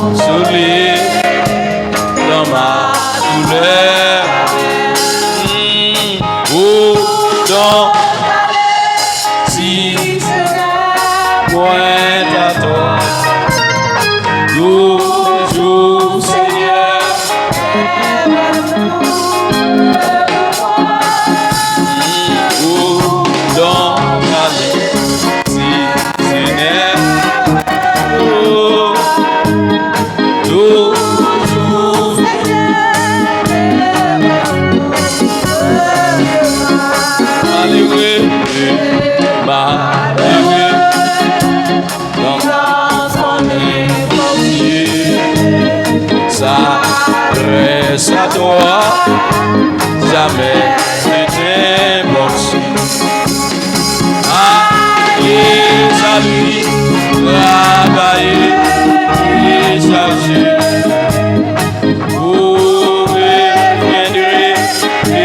consolé dans ma douleur. Oh, dans si point à toi, toujours Seigneur. Oh, dans ma vie, si Seigneur. Oh, toujours malheureux, malheureux, dans son époque, ça reste à toi, jamais n'était morti. Allez, salut, travailler et charger. Vous reviendrez et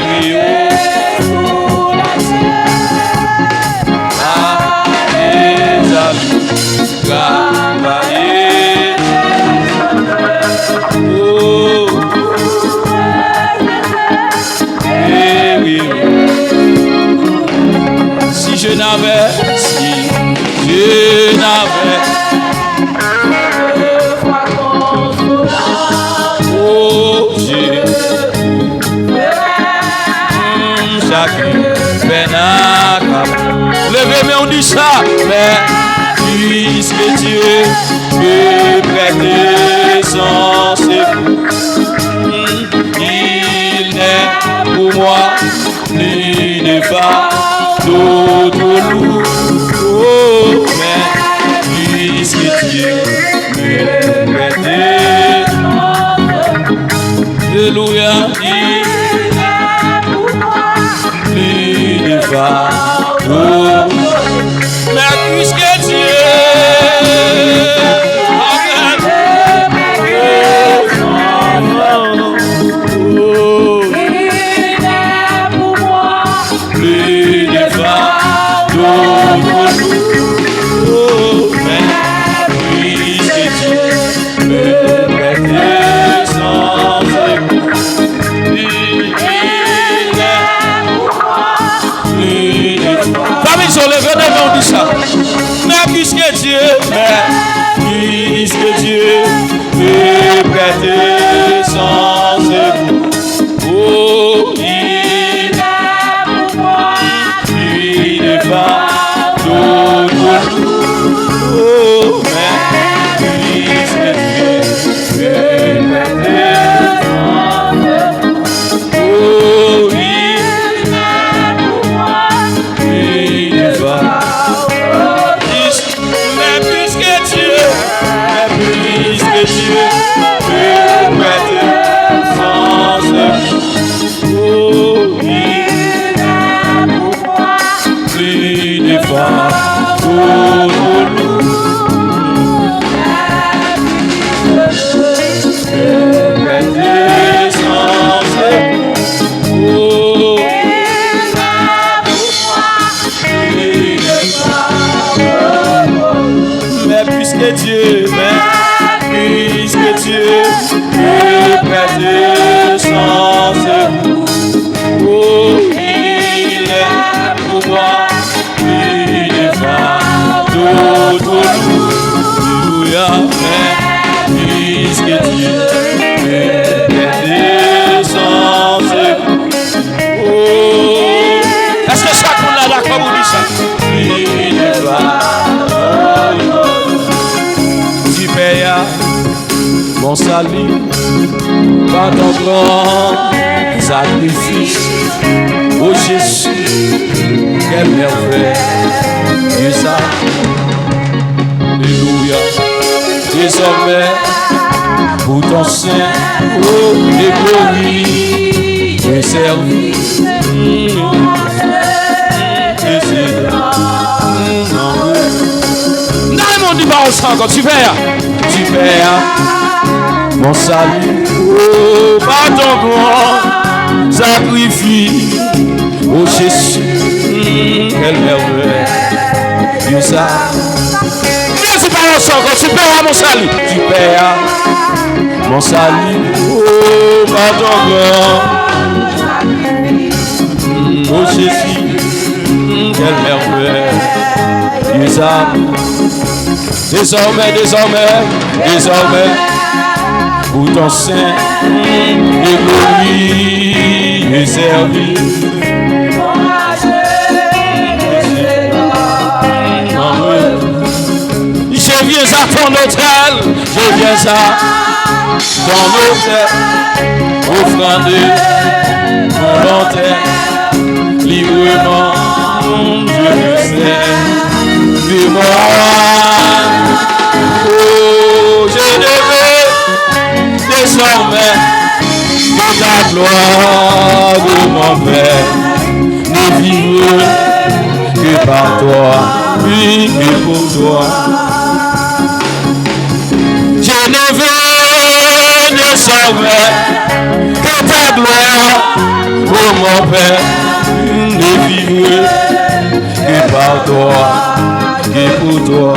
vivre. Allez, salut, travailler. Oh, et vivre. Si je n'avais oh Jésus, chaque peine à cap. Levez, mais on dit ça, mais puisque Dieu peut prêter son secours, il n'est pour moi ni de fardeau trop lourd. Oh, mais puisque Dieu peut prêter, alléluia, il est pour moi ni de fardeau. Mais puisque Dieu mais puisque Dieu peut prêter son secours, oh, il est pour moi, il n'est pas d'autre. Oh, mais puisque Dieu peut prêter son secours, oh, il est pour moi, il n'est pas. Dieu peut prêter son secours. Oh, il est pour moi, plus de fardeau lourd. Peut prêter son secours. Oh, il est pour moi, plus de fardeau lourd. Mais puisque Dieu puisque Dieu peut prêter son secours, oh, il est pour moi, il est fardeau trop lourd. Alléluia, mais puisque Dieu peut prêter son secours, oh, est-ce que chaque monde là d'accord pour dire ça? Il est fardeau trop lourd. Tu payes mon salut par ton grand sacrifice. Oh Jésus, quelle merveille, Dieu ça. Alléluia. Désormais, pour ton sein, oh, déploie, je servis. Non, mon Dieu, pas ensemble, quand tu fais, mon salut, oh, par ton grand sacrifice, oh Jésus, quelle merveille, Dieu ça. pas ensemble. Tu paieras mon salut. Tu paieras mon salut. Oh, pardon, oh Jésus, quelle merveille. Désormais, pour ton sein et glorieux service. Je viens à ton hôtel, offrande volontaire, librement, je le sais, de moi. Oh, je devais désormais de ta gloire de mon Père, ne vivre que par toi, oui, que pour toi. Je ne veux désormais que ta gloire, oh mon Père, ne vivre que par toi, que pour toi.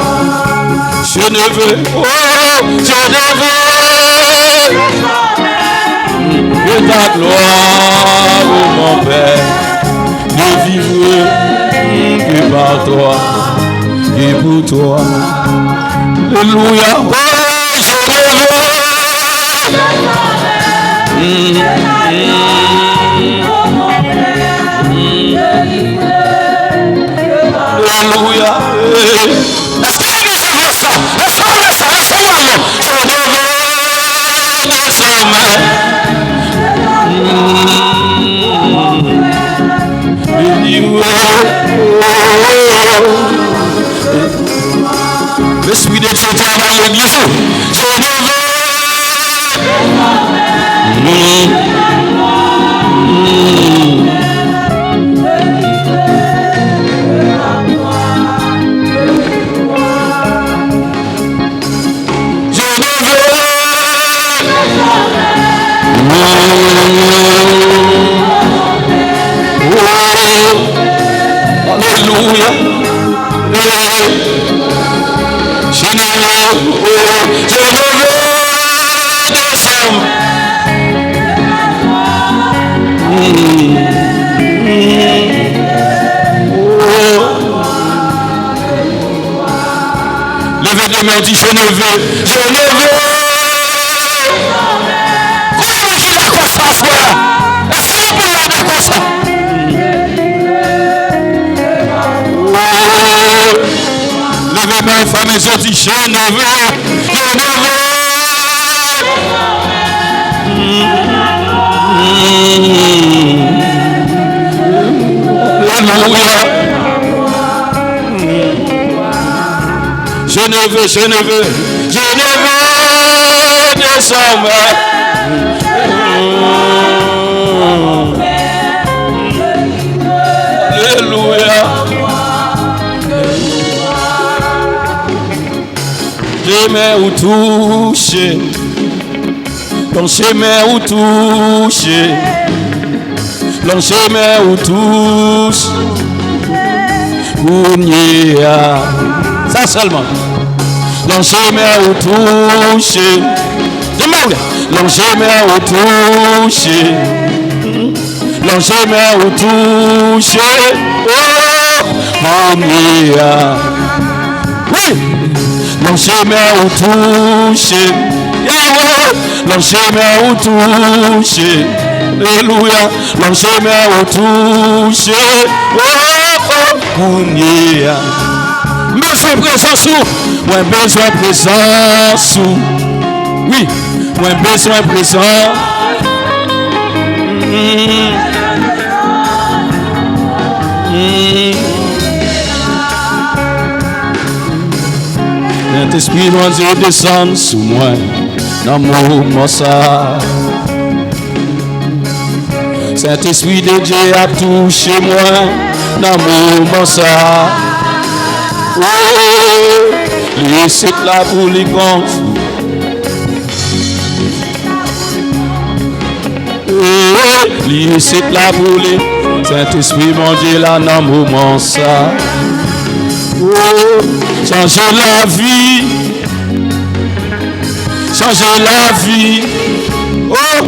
Je ne veux, oh, je ne veux que ta gloire, oh mon Père, ne vivre que par toi, que pour toi. Alléluia. Oh, je ne veux. Alléluia. Est-ce que l'église veut ça? Est-ce qu'on veut ça? Est-ce qu'on veut ça? Je ne veux désormais. L'Esprit de Dieu travaille l'église. Je ne veux. Alléluia. Je ne veux désormais. Levez les mains, dit je ne veux. Comment qu'il a comme ça, frère? Est-ce qu'on peut regarder comme ça? Levez les mains, femmes et hommes, dit je ne veux. Alléluia. Je ne veux désormais. Alléluia. J'aimais ou toucher, ton chemin ou toucher, ton chemin ou touche, ça seulement. Ton chemin ou toucher, demande, ton chemin ou toucher, ton chemin ou toucher, oh, mon oui. L'on chemin ou touché, Yahweh, l'on chemin ou touché, Alléluia, l'on chemin ou touché, oh, Kounia. Besoin présence ou, moi besoin présence ou, oui, moi besoin présence. Saint-Esprit, mon Dieu, descend sous moi, dans mon moment ça. Saint-Esprit de Dieu a touché moi, dans mon moment ça. Oh, laissez là pour les comptes. Oh, laissez là pour les. Saint-Esprit, mon Dieu, là, dans mon moment ça. Oh, Oh, changer la vie. Changer la vie. Oh,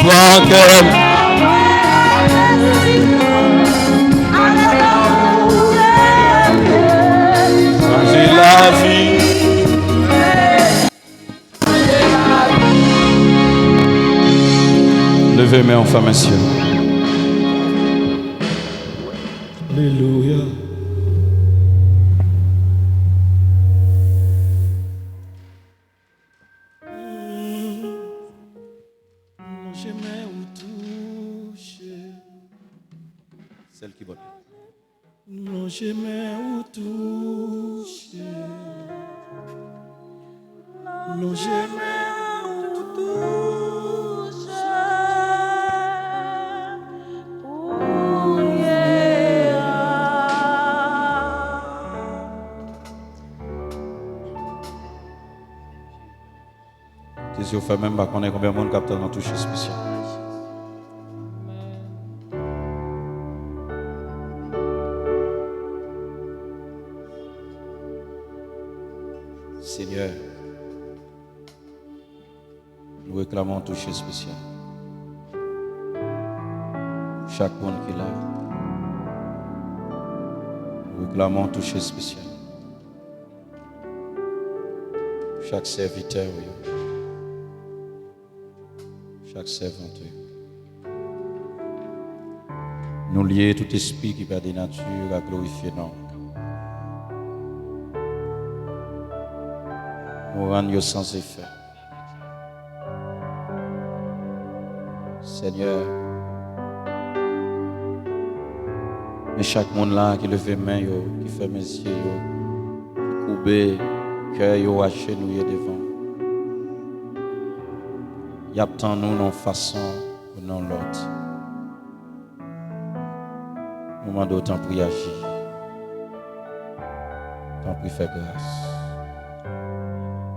voir qu'elle. Changer la vie. Levez mes enfants, messieurs. Alléluia. J'aimais où toucher. Celle qui vote. Non, j'aimais où toucher. Non, j'aimais où toucher. Si vous faites même pas connaître combien de monde capte dans touche spécial. Seigneur, nous réclamons touche spécial. Chaque monde qui est là, nous réclamons touche spécial. Chaque serviteur, oui. Chaque servante. Nous lier tout esprit qui perd des natures à glorifier non. Nous rendre sans effet. Seigneur, mais chaque monde là qui lève main, qui fait mes yeux, qui coupe, cœur, agenouillé devant. Il y a tant nous non façon ou non l'autre. Nous demandons autant pour y agir. Tant pour faire grâce.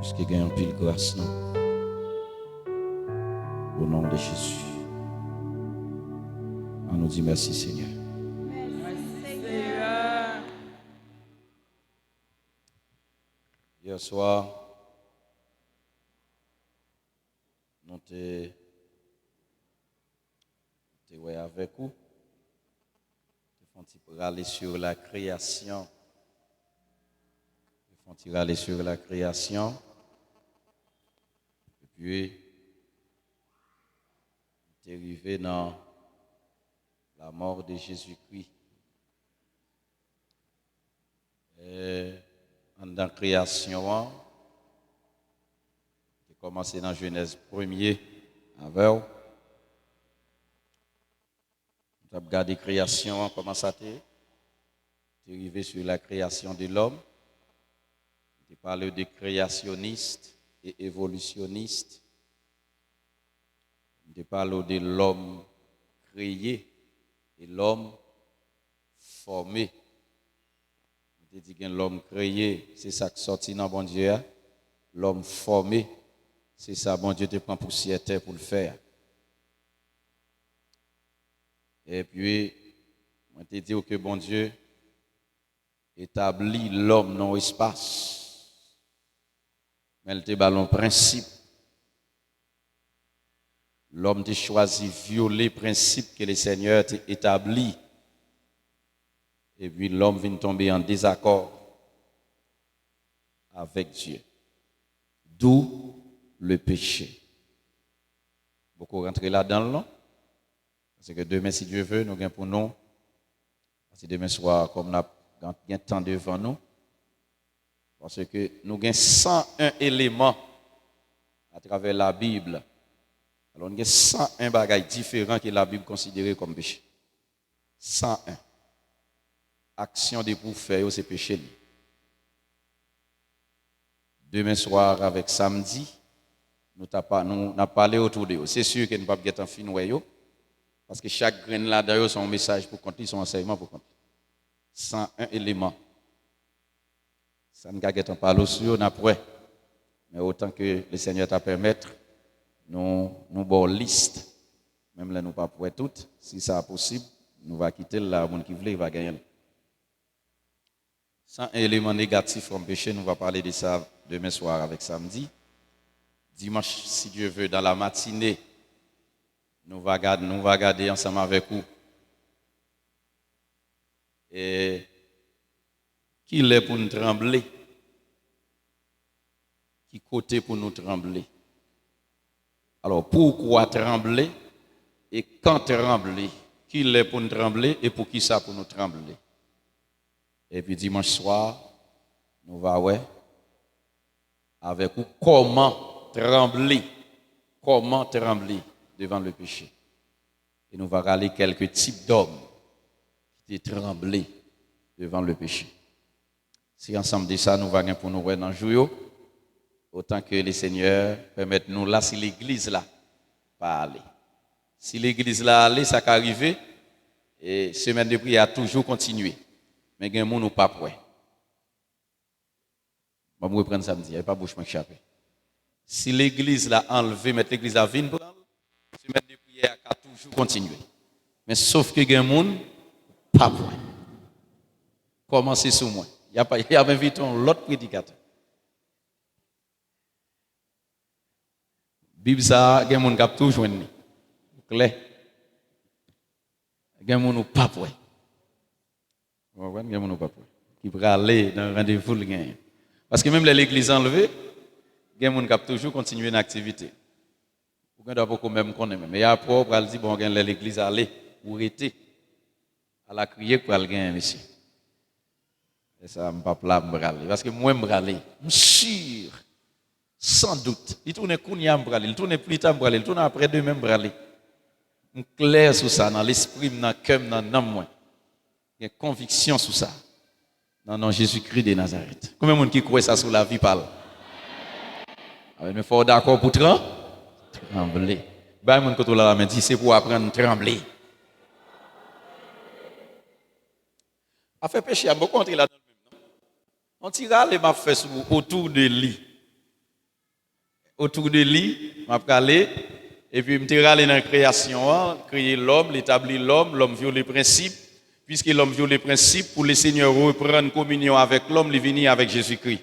Puisqu'il y a un pile grâce nous. Au nom de Jésus. On nous dit merci Seigneur. Merci Seigneur. Hier soir, nous t'es avec vous. Nous font aller sur la création. Nous font aller sur la création. Et puis, nous t'es arrivé dans la mort de Jésus-Christ. Et dans la création, qui a commencé dans Genèse 1er avec. Nous avons regardé la création, comment ça t'est. Tu es arrivé sur la création de l'homme. Tu parles de créationniste et évolutionniste. Tu parles de l'homme créé et l'homme formé. Tu dis que l'homme créé, c'est ça qui sorti dans bon Dieu. L'homme formé, c'est ça bon Dieu te prend pour terre pour le faire. Et puis, on te dit que bon Dieu établit l'homme dans l'espace. Mais il te ballon principe. L'homme a choisi violer le principe que le Seigneur t'a établi. Et puis l'homme vient tomber en désaccord avec Dieu. D'où le péché. Beaucoup rentrer là-dedans, non? Parce que demain, si Dieu veut, nous gagnons pour nous. Parce que demain soir, comme nous avons un temps devant nous, parce que nous avons 101 éléments à travers la Bible. Alors, nous avons 101 bagages différents que la Bible considère comme péché. 101. Action de pour faire, c'est péché. Demain soir, avec samedi, nous avons parlé autour de eux. C'est sûr que nous ne pouvons pas être en fin. Parce que chaque graine là d'ailleurs son message pour compter, son enseignement pour compter. 101 éléments. Ça ne gagne pas parler sur nous après. Mais autant que le Seigneur t'a permettre, nous avons une liste. Même là, nous ne pouvons pas toutes. Si ça est possible, nous allons quitter là, monde qui veut, il va gagner. Sans élément négatif comme péché, nous allons parler de ça demain soir avec samedi. Dimanche, si Dieu veut, dans la matinée, nous allons regarder ensemble avec vous. Et qui est pour nous trembler? Qui côté pour nous trembler? Alors, pourquoi trembler et quand trembler? Qui est pour nous trembler et pour qui ça pour nous trembler? Et puis dimanche soir, nous allons voir avec vous comment trembler devant le péché. Et nous allons regarder quelques types d'hommes qui tremblent devant le péché. Si ensemble de ça, nous allons pour nous voir dans le jour, autant que les seigneurs permettent nous là, si l'église là, pas aller. Si l'église là aller, ça va arriver, et semaine de prière a toujours continué. Mais il y a des gens qui pas prêts. Je vais reprendre samedi, il n'y a pas bouche m'échapper. Si l'église l'a enlevé, mettre l'église à venir, semaine de prière a toujours continué. Mais sauf que il y a des gens qui pas prêts. Commencez sur moi. Il y a invité l'autre prédicateur. Bible ça, il y a des gens qui toujours joindre. Clair. Il y a des gens qui pas prêts. Il y a des gens qui peuvent aller dans un rendez-vous. Parce que même l'église enlevée, il y a des gens qui toujours continuer l'activité. Vous ne pouvez pas même connaître. Mais après, on va dire, bon, l'église aller ou arrêter à la crier pour aller gagner, monsieur. Et ça, je ne peux pas me parce que moi, je me sûr, sans doute. Il tourne Kounia, il tourne plus tard, il tourne après demain, je suis clair sur ça, dans l'esprit, dans le cœur, dans l'âme. Il y a une conviction sur ça. Dans le nom de Jésus-Christ de Nazareth. Combien de gens qui croient ça sur la vie parle? Mais il faut d'accord pour trembler. Ben, mon côté là, dit c'est pour apprendre à trembler. A fait péché, à me contre là. On tira les m'a fait autour de lui. Autour de lui, m'a aller et puis me tira dans la création, créer l'homme, l'établir l'homme viole les principes. Puisque l'homme viole les principes, pour le Seigneur reprendre communion avec l'homme, il vient avec Jésus-Christ.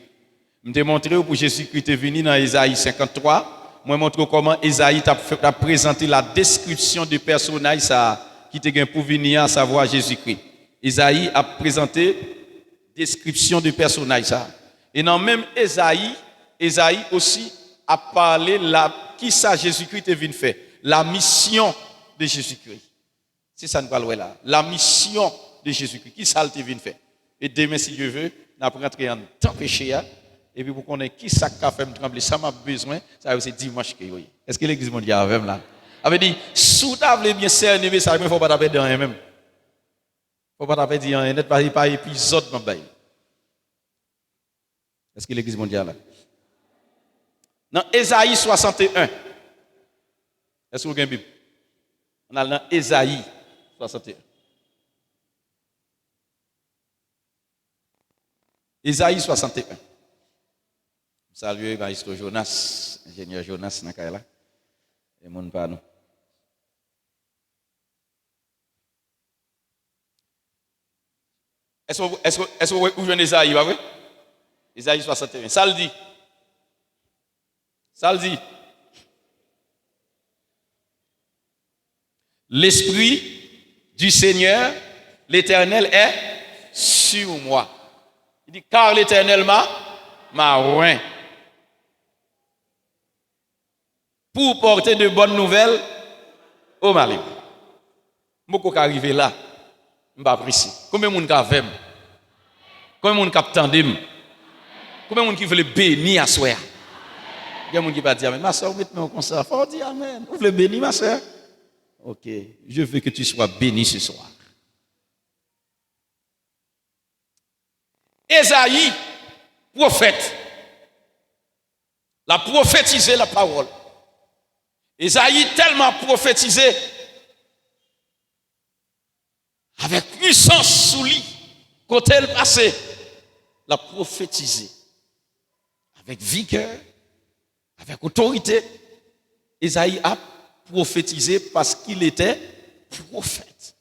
Je te montre pour Jésus-Christ est venu dans Ésaïe 53. Je montre comment Ésaïe a présenté la description du personnage qui te gagne pour venir, à savoir Jésus-Christ. Ésaïe a présenté la description du personnage. Et dans même Ésaïe aussi a parlé qui ça Jésus-Christ est venu faire. La mission de Jésus-Christ. C'est ça nous parlons là. La mission de Jésus-Christ. Qui ça te vient faire? Et demain, si Dieu veut, nous allons rentrer en temps péché. Et puis pour qu'on ait qui ça qui fait me trembler, ça m'a besoin, ça c'est dimanche que oui. Est-ce que l'église mondiale avec là? Avait dit, sous table bien cerner, mais ça ne faut pas taper dans rien même. Il ne faut pas taper dans rien, n'est pas épisode. Est-ce que l'église mondiale là? Dans Ésaïe 61. Est-ce que vous avez une Bible? On a dans Ésaïe 61. Ésaïe 61. Salut Maître Jonas, ingénieur Jonas Nakayla. Et mon panou. Est-ce que vous jouez Ésaïe, pas vrai? Ésaïe 61. Ça le dit. Ça le dit. L'esprit du Seigneur, l'Éternel est sur moi. Il dit, car l'Éternel m'a oint pour porter de bonnes nouvelles aux malheureux. Beaucoup qui arrivé là, je ne pas apprécier. Combien de monde qui a fait? Combien de monde qui a attendu? Combien de monde qui veut bénir à soi? Il y a des gens qui va dire, ma soeur, vous mettez-moi comme ça. Il faut dire amen. Vous voulez bénir ma soeur? Ok, je veux que tu sois béni ce soir. Ésaïe, prophète, l'a prophétisé la parole. Ésaïe tellement prophétisé avec puissance sous lui, côté le passé, l'a prophétisé avec vigueur, avec autorité. Ésaïe a prophétisé parce qu'il était prophète.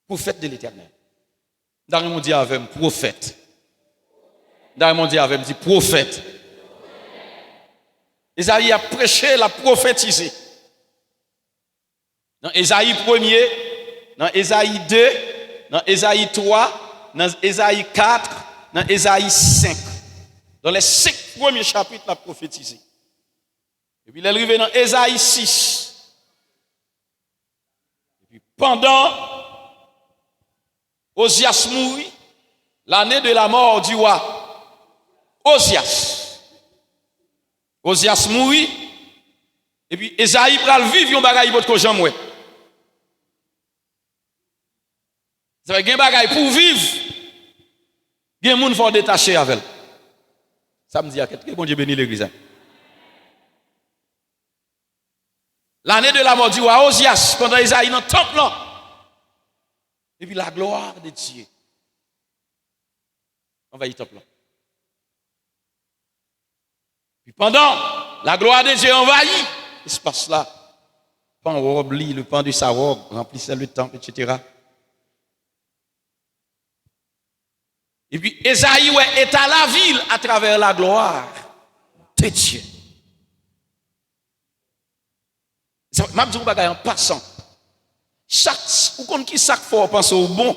Prophète de l'Éternel. Dans mon Dieu avec prophète. Dans mon Dieu avec dit prophète. Isaïe a prêché, la prophétisé. Dans Isaïe 1er, dans Isaïe 2, dans Isaïe 3, dans Isaïe 4, dans Isaïe 5. Dans les 5 premiers chapitres, la prophétisé. Et puis il est arrivé dans Isaïe 6. Et puis pendant Osias mourit, l'année de la mort du roi Osias. Osias mourit, et puis Isaïe pral vivre yon bagay bot ko jamwe. Ça veut gen bagay pour vivre, gen moun faut détacher avec elle. Ça me dit à que bon Dieu bénit l'église. L'année de la mort du roi Osias, pendant Isaïe dans le temple là. Et puis la gloire de Dieu envahit le temple là. Puis pendant la gloire de Dieu envahit l'espace là, pan robe lit, le pan de sa robe remplissait le temple, etc. Et puis Esaïe est à la ville à travers la gloire de Dieu. Je vais vous dire en passant. Ou qu'on qui chaque fois pense au bon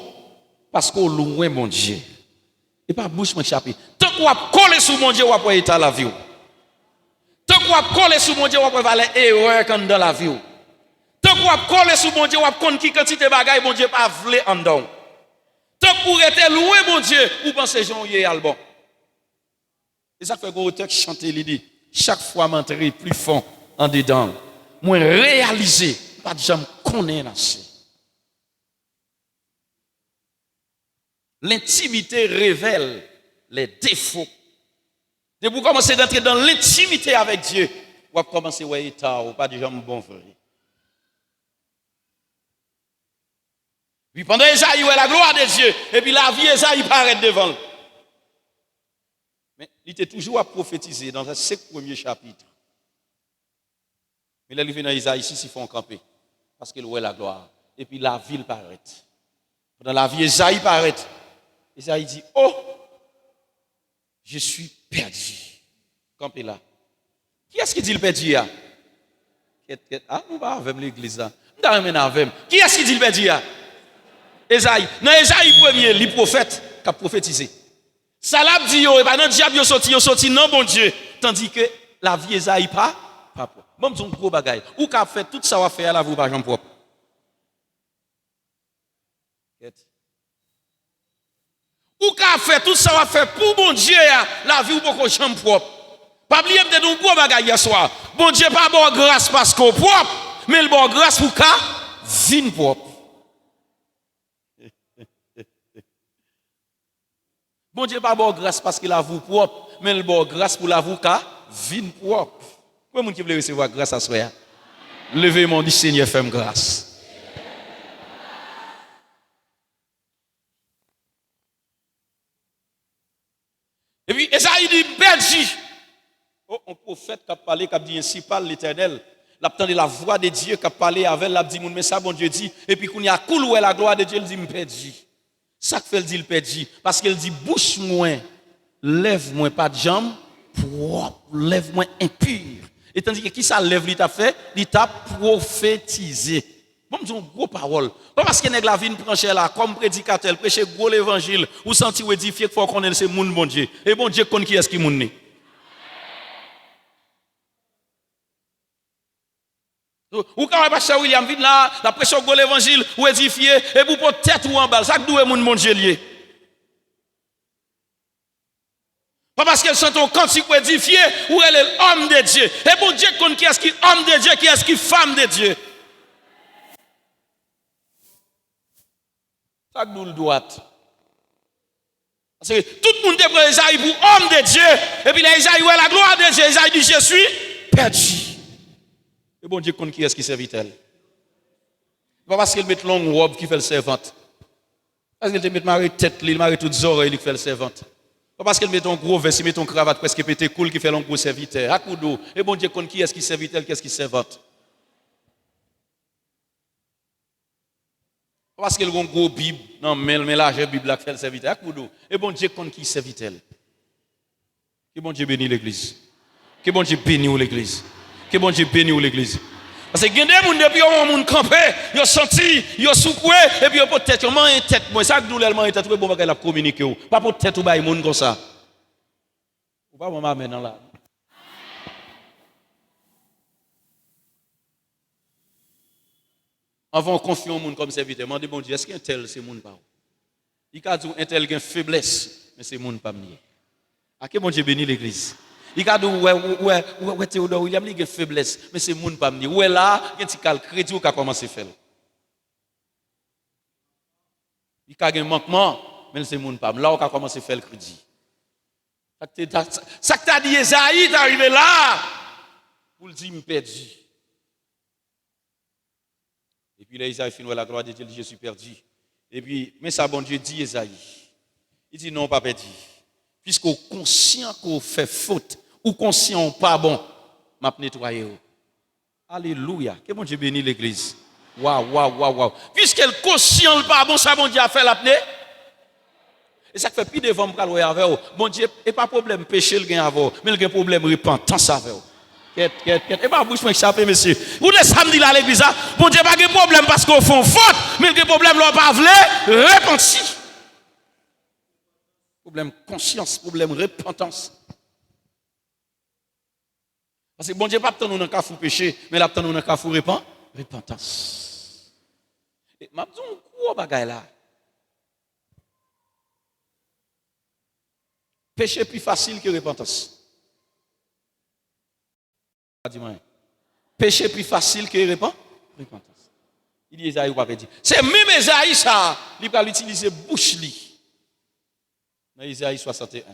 parce qu'on loin mon Dieu. Et pas bouche m'échapper. Tant qu'on a collé sur mon Dieu, on va être à la vie. Tant qu'on a collé sur mon Dieu, on va aller erreur quand dans la vie. Tant qu'on a collé sur mon Dieu, on va connaître qui quantité bagaille mon Dieu pas vle en dedans. Tant qu'on était loin mon Dieu, ou pensez Jean y est bon. Et ça fait qu'on texte chanter l'idée. Chaque fois m'entrer plus fond en dedans. Moi réaliser pas de jamais connaître assez. L'intimité révèle les défauts. Dès que vous commencez d'entrer dans l'intimité avec Dieu, vous allez commencer à être pas de jambes bon frère. Puis pendant Esaïe, la gloire de Dieu, et puis la vie Esaïe paraît devant. Mais il était toujours à prophétiser dans les 5 premiers chapitres. Mais là, il vient dans Esaïe 6, il faut camper. Parce qu'il voit la gloire. Et puis la ville paraît. Pendant la vie Esaïe paraît. Esaïe dit, oh, je suis perdu. Campez là. Qui est-ce qui dit le perdu là? Ah, nous va avec l'église là. Nous allons avec. Qui est-ce qui dit le perdu là? Esaïe. Non, Esaïe premier, le prophète qui a prophétisé. Salab dit, et pas non, diable est sorti, non, bon Dieu. Tandis que la vie Esaïe pas propre. Bon, c'est un gros bagaille. Ou qu'a fait tout ça, va faire là, vous pas jamais propre. Ou qu'a fait tout ça, va faire pour bon Dieu, la vie ou pas jamais propre. Pas oublier peut-être un gros bagaille hier soir. Bon Dieu pas bon grâce parce qu'on propre, mais le bon grâce pour qu'a vin propre. Bon Dieu pas bon grâce parce qu'il a vous propre, mais le bon grâce pour la vous qu'a vin propre. Pourquoi vous qui voulez recevoir grâce à soi? Levez mon dit Seigneur, fais-moi grâce. Et puis Esaïe dit, Berdi. Oh, un prophète qui a parlé, qui a dit ainsi parle l'Éternel. Il a entendu la voix de Dieu qui a parlé avec elle, il a dit, mais ça, bon Dieu dit. Et puis, quand il y a cool où est la gloire de Dieu, il dit, Berdi. Ça que fait le dit, il Berdi. Parce qu'il dit, bouche-moi, lève-moi pas de jambes, propre, lève-moi impur. Et tandis que qui ça lève, il t'a fait, il t'a prophétisé. Bon, c'est une grosse parole. Pas parce que nèg la vie prêche là, comme prédicateur, prêcher gros l'évangile, ou sentir édifier qu'il faut qu'on ait ce monde bon Dieu. Et bon Dieu connaît qui est-ce qui moun né. Ou quand pasteur William vient là, la prêcher gros l'évangile, ou édifier, et vous pour tête ou en bas, ça doit moun bon Dieu lié. Pas parce qu'elle sent un cantique pour édifier, ou elle est homme de Dieu. Et bon Dieu connaît qui est-ce qui homme de Dieu, qui est-ce qui femme de Dieu. Ça boule droite. Parce que tout le monde prend Esaïe pour homme de Dieu. Et puis là, Esaïe, la gloire de Dieu. Esaïe dit, je suis perdu. Et bon Dieu connaît qui est-ce qui servit elle. Pas parce qu'elle met longue robe qui fait le servante. Parce qu'elle te met marée tête, il marée toutes les oreilles qui fait le servante. Pas parce qu'elle met un gros veste, met un cravate presque pété cool qui fait un gros serviteur. À coup d'eau. Et bon Dieu connaît qui est-ce qui servit elle, qui est-ce qui servante. Parce qu'elle a une grosse Bible, non, mais la Bible là fait le serviteur. Et bon Dieu compte qui serviteur. Que bon Dieu bénisse l'église. Que bon Dieu bénisse l'église. Que bon Dieu bénisse l'église. Parce que il y a des gens depuis on monde campé, ils ont senti, ils ont secoué et puis peut tête, comment une tête moi ça nous l'allemand tête bon bagay la communiquer pas pour tête ou bail monde comme ça. Ou pas maman maintenant là. Avant confier au monde comme serviteur, demandez bon Dieu est-ce qu'un tel c'est monde pas. Il a dit un tel a une faiblesse mais c'est monde pas nier. À que bon Dieu bénit l'église. Il a dit ouais Théodore William il a une faiblesse mais c'est monde pas nier. Ouais là, il y a un petit crédit qui a commencé à faire. Il a un manquement mais c'est monde pas. Là on a commencé à faire le crédit. Ça que t'as dit Esaïe est arrivé là pour le dire me perdu. Et puis là, Isaïe finit la gloire de Dieu, je suis perdu. Et puis, mais ça, bon Dieu dit Isaïe. Il dit non, pas perdu. Puisqu'au conscient qu'on fait faute, ou conscient pas bon, m'a nettoyé. Alléluia. Que bon Dieu bénit l'église. Waouh. Puisqu'elle conscient pas bon, ça bon Dieu a fait l'apnée. Et ça fait plus devant me caler avec vous. Bon Dieu, et pas problème péché le gain avec mais le problème repentance avec vous. Et pas bouche m'échapper monsieur. Vous le samedi là à l'église, bon Dieu pas de problème parce qu'on fait faute, mais le problème là pas veut repentir. Problème conscience, problème repentance. Parce que bon Dieu pas attendre nous dans cafou péché, mais là attendre nous dans cafou repentance. Et m'a dit quoi bagaille là. Péché plus facile que repentance. Péché plus facile que repentance. Il dit Esaïe ou pas dit. C'est même Esaïe ça, il va l'utiliser bouche li. Dans Esaïe 61.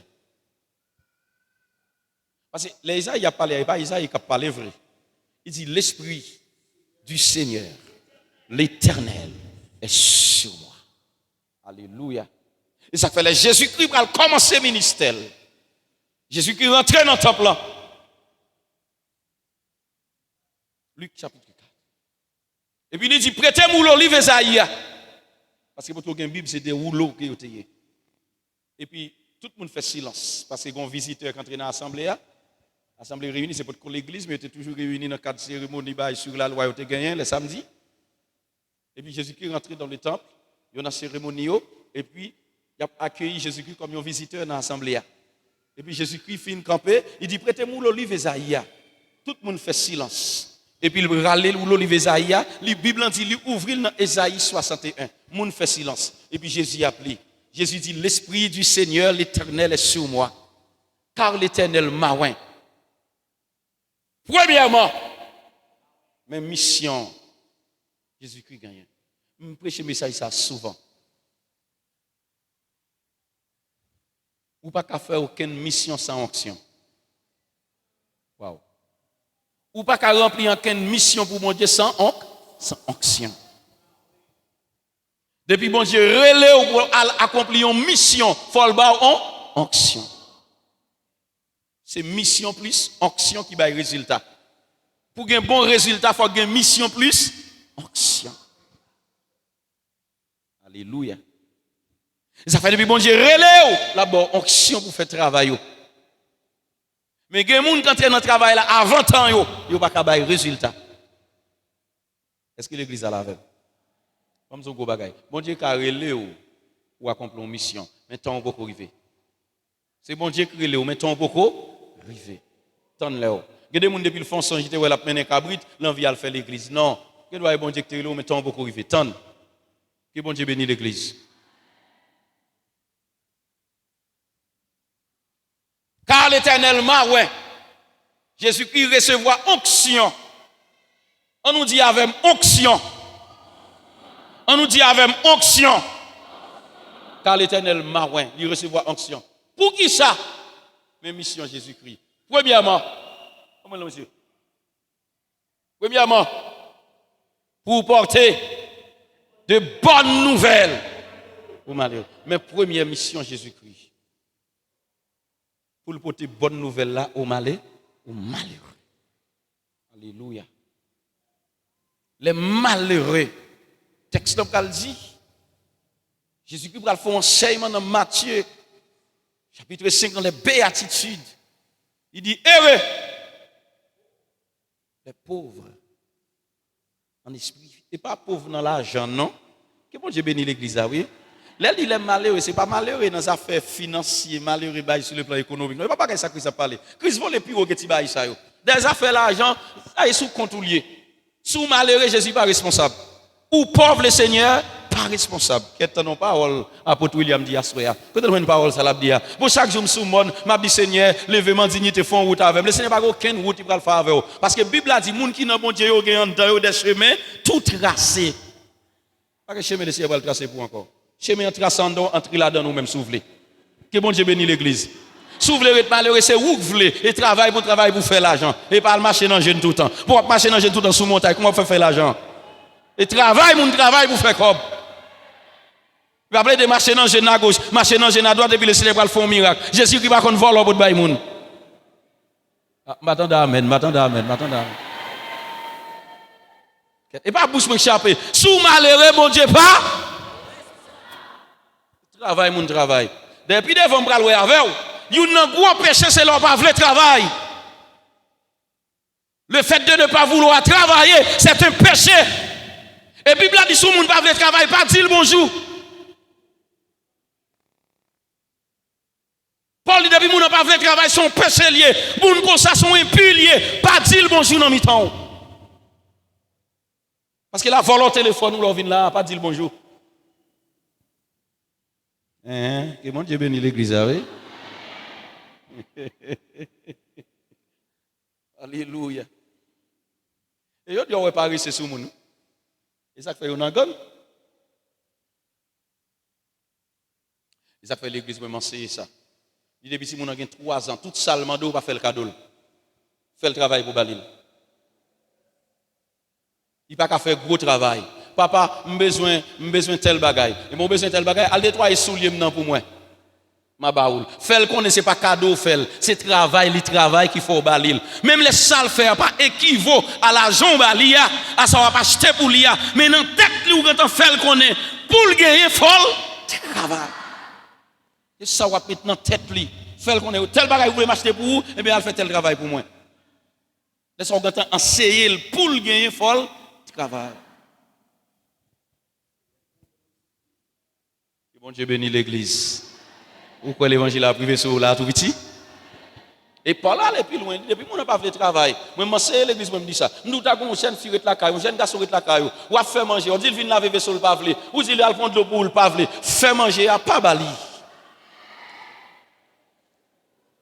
Parce que l'Esaïe a parlé, pas Esaïe qui a parlé vrai. Il dit l'esprit du Seigneur, l'Éternel est sur moi. Alléluia. Et ça fait que Jésus-Christ va commencer le ministère. Jésus-Christ rentre dans le temple là. Luc chapitre 4. Et puis il dit prêtez-moi l'olive Esaïe. Parce que pour une Bible c'est des rouleaux qui ont été. Et puis tout le monde fait silence parce que quand un visiteur qui entre dans l'assemblée, l'assemblée réunie c'est pour l'église mais il était toujours réuni dans le cadre de cérémonie sur la loi qui gagné le samedi. Et puis Jésus-Christ rentre dans le temple, il y a une cérémonie et puis il a accueilli Jésus-Christ comme un visiteur dans l'assemblée. Et puis Jésus-Christ finit camper, il dit prêtez-moi l'olive Esaïe. Tout le monde fait silence. Et puis il râle l'olive Esaïe, la Bible dit, il ouvre dans Esaïe 61. Le monde fait silence. Et puis Jésus a appelé. Jésus dit, l'Esprit du Seigneur, l'Éternel est sur moi. Car l'Éternel m'a oint. Premièrement, mes missions, Jésus-Christ gagne. Je prêche message ça souvent. Ou pas qu'à faire aucune mission sans action. Wow. Ou pas qu'à remplir aucune mission pour mon Dieu sans action. Depuis bon Dieu relève pour accomplir une mission, il faut le faire en action. C'est mission plus action qui va résultat. Pour un bon résultat, il faut une mission plus action. Alléluia. Ça fait depuis bon Dieu relève d'abord action pour faire travail. Mais il y a des gens qui entrent dans le travail là avant temps, ils n'ont pas de résultat. Est-ce que l'église a la veille? Comme ça, bon Dieu qui a relé ou accomplir une mission, mais tant on peut arriver. C'est bon Dieu qui relé ou mais tant on peut arriver. Tant là. Il y a des gens depuis le fond sans jeter la peine cabrit, l'envie à faire l'église. Non, il doit bon Dieu qui relé ou mais tant on peut arriver. Tant. Que bon Dieu bénisse l'église. Car l'Éternel m'a ouais. Jésus-Christ recevra onction. On nous dit avec onction. On nous dit avec onction. Car l'Éternel m'a ouais. Il recevra onction. Pour qui ça? Mes missions Jésus-Christ. Premièrement, comment le monsieur? Premièrement, pour porter de bonnes nouvelles aux malheureux. Mais première mission Jésus-Christ. Pour le porter bonne nouvelle là au malheureux. Alléluia. Les malheureux. Texte local dit Jésus-Christ va faire un enseignement dans Matthieu, chapitre 5, dans les béatitudes. Il dit, heureux les pauvres en esprit. Et pas pauvres dans l'argent, non? Que bon Dieu bénit l'église, oui? Là, il est malheureux, ce n'est pas malheureux dans les affaires financières, malheureux sur le plan économique. Non, il ne pas ça que Christ a parlé. Christ vole les plus haut que tu bailles ça. Des affaires l'argent, ça est sous contrôlier. Sous malheureux, Jésus n'est pas responsable. Ou pauvre le Seigneur, pas responsable. Qu'est-ce que parole apôtre William dit à Soya? Quand on a une parole, ça l'a dit. Pour chaque jour, je suis monde, m'a dit Seigneur, levez-moi dignité, font route avec. Le Seigneur n'a pas aucune route, il va le faire avec vous. Parce que la Bible a dit, moun qui n'a bon Dieu, il y a des chemins, tout tracé. Pas que chemin de Seigneur va le tracer pour encore. Chemin en traçant entre là-dedans nous-mêmes souffler. Que bon Dieu bénisse l'église. Souffler être malheureux, c'est où vous voulez. Et travail pour faire l'argent. Et pas le marcher dans le jeune tout le temps. Pour marcher dans le jeune tout le temps sous montagne, comment on fait l'argent? Et travail pour faire comme. Vous appelez de marcher dans le jeune à gauche, marcher dans le jeune à droite, et puis le Seigneur va faire un miracle. Jésus qui va qu'on vole au bout de baïmoun. M'attendez amen. Et pas bouche m'échapper. Sous malheureux, mon Dieu, pas. Travail. Depuis devant me parler avec vous. Il y a un gros péché, c'est leur pas voulu travail. Le fait de ne pas vouloir travailler, c'est un péché. Et puis, Bible dit, si vous ne pas voulu travailler, pas dire bonjour. Paul dit, depuis que vous n'avez pas voulu travailler, son péché lié. Vous comme ça, sont impurs liés. Pas dire bonjour dans mi-temps. Parce que la volé au téléphone, nous l'avons là, pas dire bonjour. Que mon Dieu bénisse l'église, oui. Alléluia. Et yo, on va pas rester sous nous. Et ça fait une gomme. Et ça fait l'église même enseigner ça. Il depuis si mon a 3 ans, toute salle mando va faire le cadeau. Fait le travail pour Balil. Il pas qu'à faire gros travail. Papa, j'ai besoin tel bagaille. Et mon besoin tel bagaille, al nettoyer soulier pour moi. Ma baoul. Fait qu'on ne c'est pas cadeau fait, c'est travail, le travail qu'il faut balil. Même les salles faire pas équivaut à l'argent balia, à ça va pas acheter pour lia, mais dans tête li ou quand fait qu'on est pour le gagner folle travail. Et ça va mettre dans tête li. Fait qu'on est tel bagaille vous voulez m'acheter pour vous, et bien elle fait tel travail pour moi. Laisse on quand enseigner pour le gagner folle travail. Que bon Dieu bénisse l'église. Ou quoi l'évangile a privé sur là tout petit? Et par là, les plus loin, depuis que je n'ai pas fait le travail, moi, je l'église, me dit ça. Nous avons une jeune fille de la caille, un jeune garçon de la caille, ou a fait manger, on dit, il vient laver vaisseau le pavlé, ou dit, il a prendre de l'eau pour le pavlé, fait manger, à pas bali.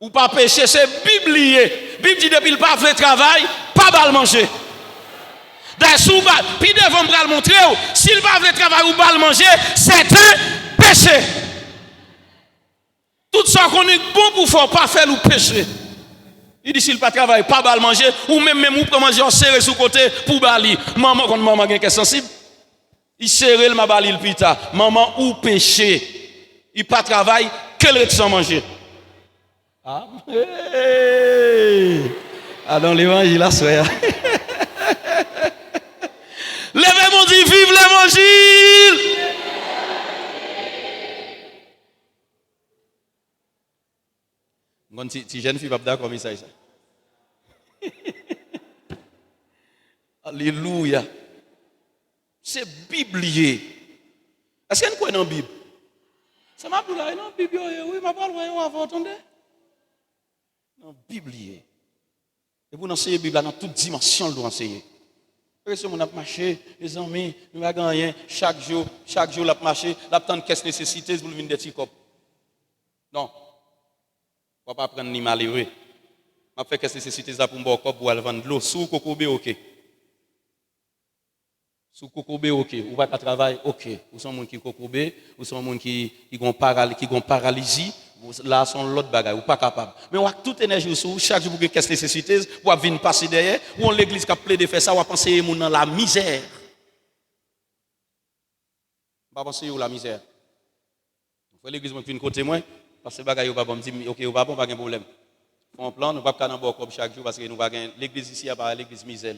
Ou pas pécher, c'est biblié. Bible dit, depuis le pas fait le travail, pas bal manger. D'ailleurs, puis devant me montrer, s'il pas fait le travail ou pas le manger, c'est un péché. Tout ça qu'on est bon pour faire, pas faire ou péché. Il dit s'il pas travaille, pas bal manger, ou même ou pour manger, on serre sous côté pour bali. Maman, quand maman est sensible, il serre le bali le pita. Maman ou péché. Il pas travaille, quel est sans manger. Ah, ah dans l'évangile, là, soya. Levez mon Dieu, vive l'évangile. Si jeune fille, pas d'accord comme ça. Alléluia. C'est biblié. Est-ce qu'il y a une quoi dans la Bible? C'est ma boule, non, Bible, oui, ma parole, oui, vous entendez? Non, biblié. Et vous enseignez la Bible dans toute dimension, vous enseigner. Si on a marché, les amis, nous avons gagné chaque jour, la marché, la petite caisse nécessité pour venir des petits copes. Non. On ne va pas prendre ni malheureux. Je fais qu'est-ce que nécessité pour me cop pour aller vendre de l'eau. Sous Kokobé, ok. Sous Kokobé, ok. Ou pas à travail, ok. Ou sont gens qui Kokobé, ou sont gens qui ont paralysie. Là, sont l'autre bagaille, ou pas capable. Mais on a toute énergie sur chaque jour pour qu'est-ce que nécessité pour venir passer derrière. Ou on l'église qui a plaidé de faire ça, on va penser dans la misère. On va penser dans la misère. L'église qui vient côté moi. Parce que les gens me disent, ok, pas de problème. On plan, nous ne pouvons pas dans le chaque jour parce que nous avons l'église ici, pas l'église misère.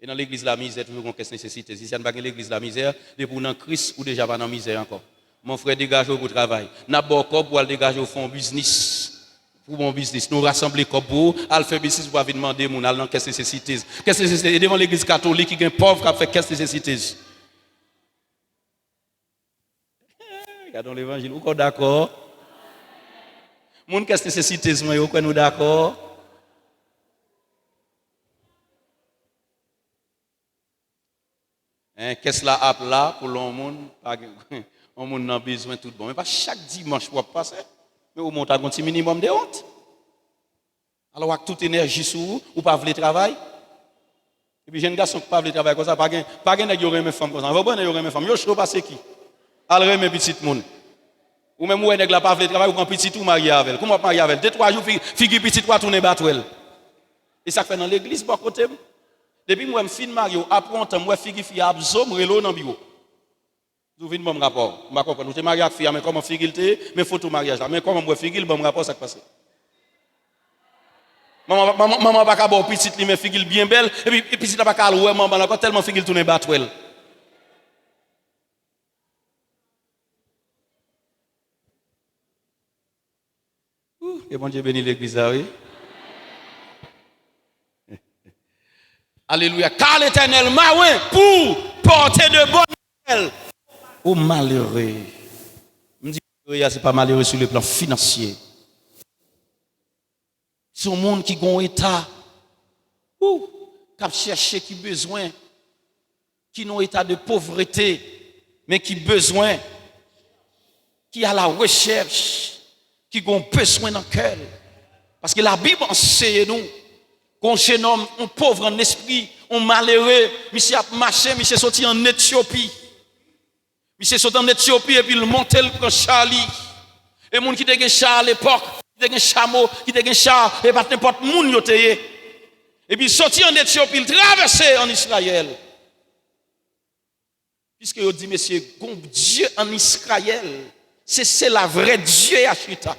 Et dans l'église la misère, toujours une nécessité. Si nous n'avons pas l'église la misère, depuis dans Christ ou déjà pas dans la misère encore. Mon frère dégage pour travail. N'a pas corps pour aller dégager au fond business. Pour mon business, nous rassembler comme pour aller faire business pour aller demander mon allant qu'est-ce nécessités. Qu'est-ce nécessités et devant l'église catholique qui est pauvre qui a fait qu'est-ce nécessités. Regardons l'évangile, vous êtes d'accord? Mon qu'est-ce nécessités moi vous nous d'accord? Qu'est-ce la app là pour le monde on monde a besoin tout bon mais pas chaque dimanche pour passer mais au monte un petit minimum de honte alors avec toute énergie sur vous ou pas voulez travail et puis jeune garçon qui pas voulez travail comme ça pas gain nèg yo remet femme comme ça va bon yo remet femme yo chaud passer qui al remet petit monde ou même ou nèg la pas voulez travail ou quand petit tout marié avec comment marié avec 2-3 jours figi petit toi tourner batouel et ça fait dans l'église bon côté depuis moi me fin marié après un temps moi figi fi abso relo dans bureau vous venez bon rapport m'a comprendre nous marié avec fille mais comment figi te mais photo mariage là mais comment moi figi bon rapport ça passé maman pas ka bon petite li mais figi bien belle et puis petite pas ka ouais maman encore tellement figi tourner batouel et bon Dieu bénit l'église là oui. Alléluia. Car l'Éternel m'a oint pour porter de bonnes nouvelles aux malheureux. Je me dis que c'est pas malheureux sur le plan financier. C'est un monde qui a un état qui a cherché, qui a besoin, qui a un état de pauvreté, mais qui a besoin, qui a la recherche, qui a un besoin dans le cœur. Parce que la Bible enseigne nous. Qu'on jeune homme, un pauvre en esprit, un malheureux, monsieur a marché, monsieur sorti en Éthiopie. Monsieur sorti en Éthiopie et puis il monte le prend Charlie. Et moun qui te gen char à l'époque, qui te gen chameau, qui te gen char et pas n'importe moun yo teye. Et puis sorti en Éthiopie, il traversé en Israël. Puisque yo dit monsieur, gon Dieu en Israël, c'est la vraie Dieu Achita.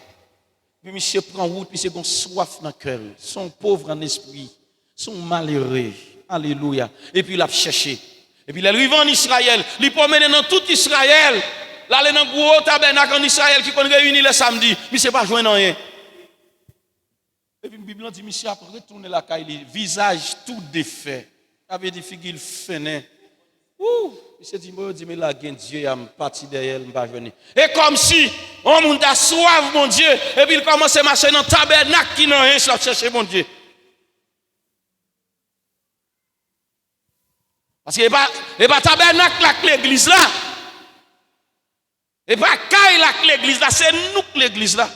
Puis monsieur prend route, puis c'est qu'on soif dans le cœur. Son pauvre en esprit, son malheureux. Alléluia. Et puis il a cherché. Et puis il arrive en Israël. Il promène dans tout Israël. Là, il est dans le gros tabernacle en Israël qui qu'on réunit le samedi. Mais c'est pas joindre rien. Et puis la Bible dit, monsieur a retourné la caille, visage tout défait. Il avait des figues, il fenait. Il s'est dit, mais là, Dieu a parti derrière, il va venir. Et comme si, on monde a soif, mon Dieu, et puis il commence à marcher dans le tabernacle qui n'a rien, il chercher mon Dieu. Parce qu'il n'est pas tabernacle là, l'église là. Et pas caille là, l'église là, c'est nous l'église là.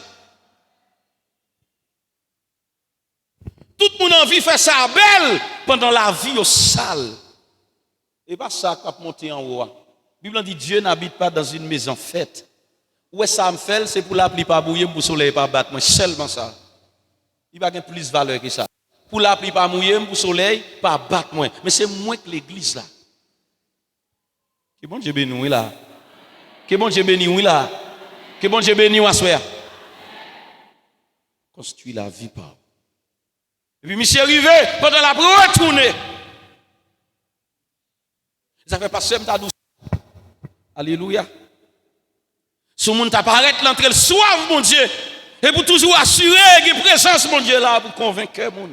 Tout le monde a envie de faire ça belle pendant la vie au sale. Et pas ça qui a monté en haut. La Bible dit Dieu n'habite pas dans une maison faite. Où ça me fait, c'est pour la pluie pas bouillir, pour le soleil pas battre. Moi, seulement ça. Il va avoir plus de valeur que ça. Pour la pluie pas mouiller, pour le soleil pas battre moi. Mais c'est moins que l'église là. Que bon Dieu béni là. Que bon Dieu béni là. Que bon Dieu béni à soi. Construit la vie par. Et puis monsieur arrivé pendant la retourner. Ça fait pas seulement douce. Alléluia. Ce monde apparaît l'entrée le soif, mon Dieu. Et pour toujours assurer qu'il y a présence, mon Dieu, là, pour convaincre mon.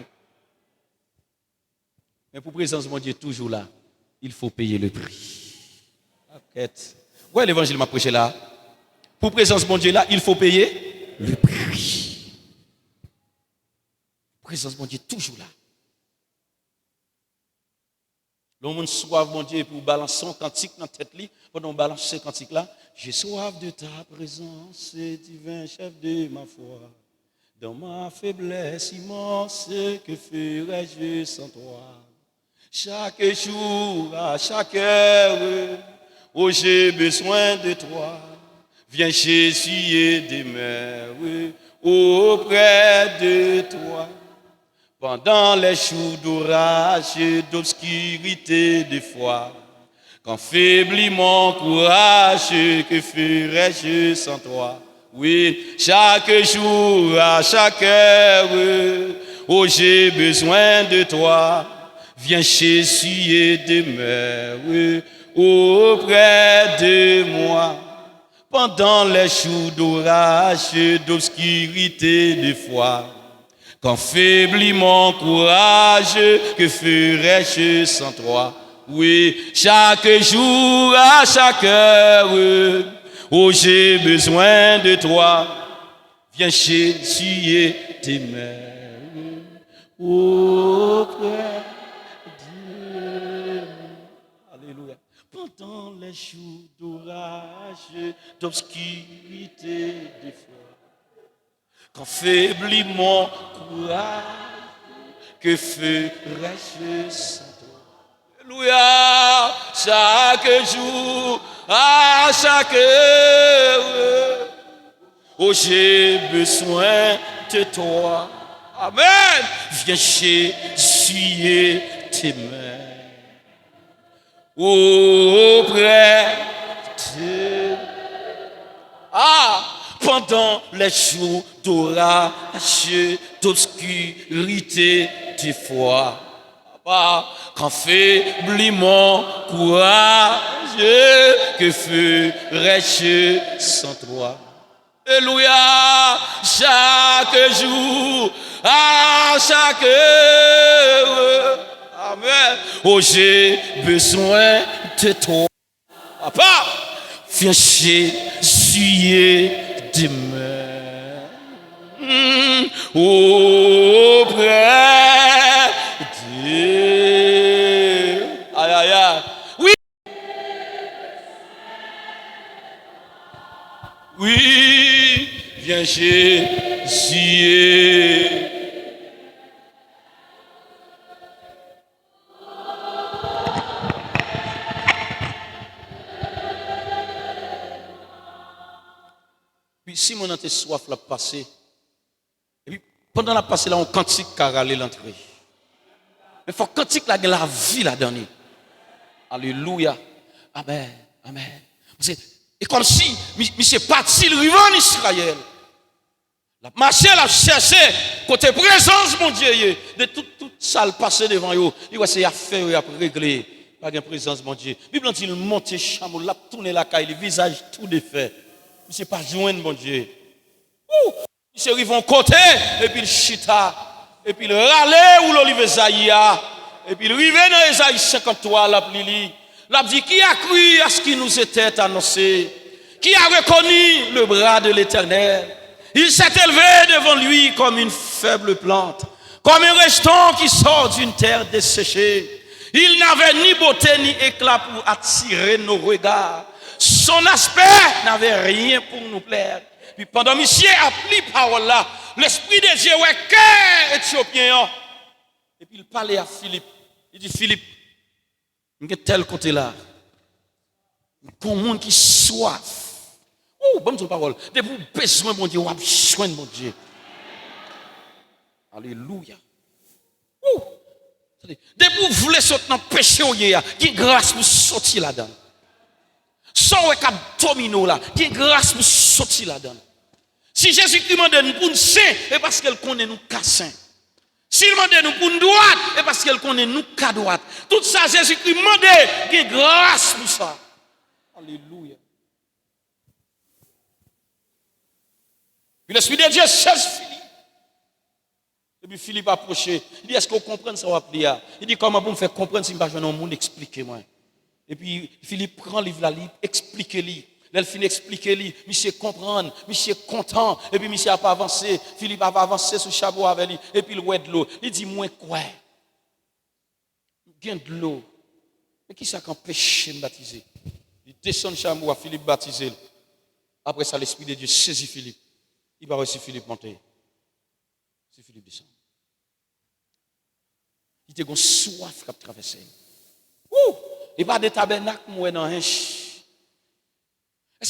Mais pour présence, mon Dieu, toujours là, il faut payer le prix. Ouais, l'évangile m'a prêché là. Pour présence, mon Dieu, là, il faut payer le prix. Présence, mon Dieu, toujours là. Le monde soif, mon Dieu, pour balancer son cantique dans la tête, pendant qu'on balance ce cantique là, j'ai soif de ta présence, divin chef de ma foi. Dans ma faiblesse immense, que ferais-je sans toi? Chaque jour, à chaque heure, oh j'ai besoin de toi. Viens Jésus et demeure auprès de toi. Pendant les jours d'orage et d'obscurité des fois, quand faiblit mon courage, que ferais-je sans toi? Oui, chaque jour, à chaque heure, oh j'ai besoin de toi. Viens Jésus et demeure auprès de moi. pendant les jours d'orage, d'obscurité, de foi. Quand faiblit mon courage, que ferais-je sans toi? Oui, chaque jour, à chaque heure, oh, j'ai besoin de toi. Viens chérir tes mains auprès de... Alléluia. Pendant les jours d'orage, d'obscurité, de foi, quand faiblit mon courage, que ferais-je sans toi? Alléluia. Chaque jour, à chaque heure, oh, j'ai besoin de toi. Amen. Viens essuyer tes mains auprès de... pendant les jours d'orage, d'obscurité, de foi. Quand faiblit mon courage, que ferais-je sans toi? Alléluia. Chaque jour, à chaque heure, amen. Oh, j'ai besoin de toi. Papa, viens essuyer tes mains auprès de... Aïe, aïe, aïe. Oui. Oui, viens essuyer. Puis si mon ante soif l'a passé, et puis pendant la passé là, on cantique car aller l'entrée. Mais il faut cantique la vie là-dedans. Alléluia. Amen. Amen. Et comme si, monsieur parti, le rive en Israël. La marché, la cherché, côté présence, mon Dieu, de tout ça le passé devant eux. Il va essayer à faire, il va régler. Pas de présence, mon Dieu. La Bible dit, il monte chameau, il a tourné la caille, le visage tout défait. Monsieur pas joindre, mon Dieu. Monsieur arrive en côté, et puis il chita, et puis il râle ou l'olive Zaïa, et puis il arrive dans Esaïe 53, la Lili. La dit, qui a cru à ce qui nous était annoncé? Qui a reconnu le bras de l'Éternel? Il s'est élevé devant lui comme une faible plante, comme un rejeton qui sort d'une terre desséchée. Il n'avait ni beauté ni éclat pour attirer nos regards. Son aspect n'avait rien pour nous plaire. Puis pendant que monsieur a pris parole là, l'esprit de Dieu est cœur éthiopien. Et puis il parlait à Philippe. Il dit, Philippe, il y a tel côté là. Pour le monde qui soif. Bonne parole. De vous besoin, mon Dieu, ou besoin, mon Dieu. Alléluia. De vous voulez sortir dans le péché, il y a grâce pour sortir là-dedans. Sans cap domino là, il y a grâce pour sortir là-dedans. Si Jésus-Christ m'a nous pour nous saint, c'est parce qu'elle connaît nous qu'à saint. S'il m'a nous pour nous droite, c'est parce qu'elle connaît nous qu'à droite. Tout ça, Jésus-Christ m'a dit, il y a grâce pour ça. Alléluia. Puis l'Esprit de Dieu cherche Philippe. Et puis Philippe a approché. Il dit, est-ce qu'on comprend ça va prier? Il dit, comment vous me faire comprendre si je ne vais pas un monde, expliquez-moi. Et puis Philippe prend le livre, la livre, expliquez-lui. Elle finit expliquer-lui. Monsieur comprendre, monsieur content. Et puis monsieur n'a pas avancé. Philippe a pas avancé sur le chapeau avec lui. Et puis il voit de l'eau. Il dit, moi quoi? Il y a de l'eau. Mais qui ça qu'empêche de me baptiser? Il descend le chameau à Philippe baptiser. Après ça, l'Esprit de Dieu saisit Philippe. Il va voir si Philippe monter. Si Philippe descend. Il était soif qui a traversé. Il n'y a pas de tabernacle, moi, dans un. Est-ce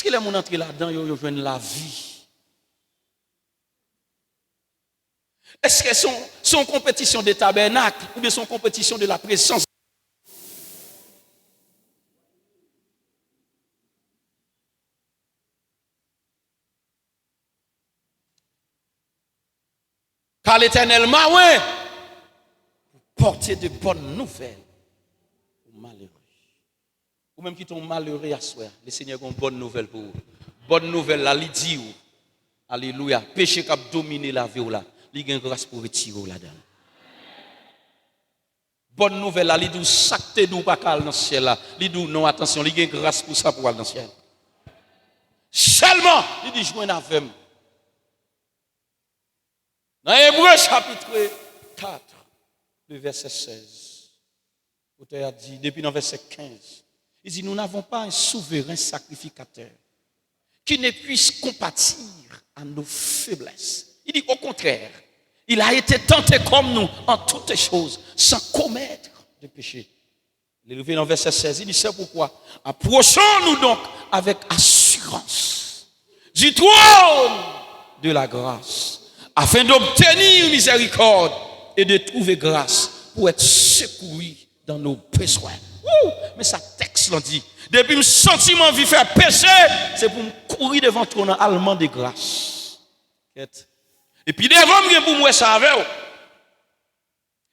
que les gens entrent là-dedans, ils joignent la vie? Est-ce que son compétition de tabernacle ou bien son compétition de la présence? Car l'Éternel m'a pour porter de bonnes nouvelles aux malheureux. Ou même qui sont malheureux à soi, le Seigneur a une bonne nouvelle pour vous. bonne nouvelle là, il dit, alléluia, péché qui a dominé la vie là, il a une grâce pour retirer là-dedans. Bonne nouvelle là, il dit, chaque te dou pas dans le ciel là, il dit, non, attention, il a une grâce pour ça pour aller dans le ciel. Seulement, il dit, joindre avec moi. Dans Hébreu chapitre 4, le verset 16, l'auteur a dit, depuis le verset 15, il dit, nous n'avons pas un souverain sacrificateur qui ne puisse compatir à nos faiblesses. Il dit, au contraire, il a été tenté comme nous en toutes choses, sans commettre de péché. Il est levé dans le verset 16, il dit, c'est pourquoi approchons-nous donc avec assurance du trône de la grâce, afin d'obtenir miséricorde et de trouver grâce pour être secouru dans nos besoins. Mais ça texte l'en dit. Depuis le sentiment de faire péché, c'est pour me courir devant ton allemand de grâce. Et puis devant pour moi ça avec.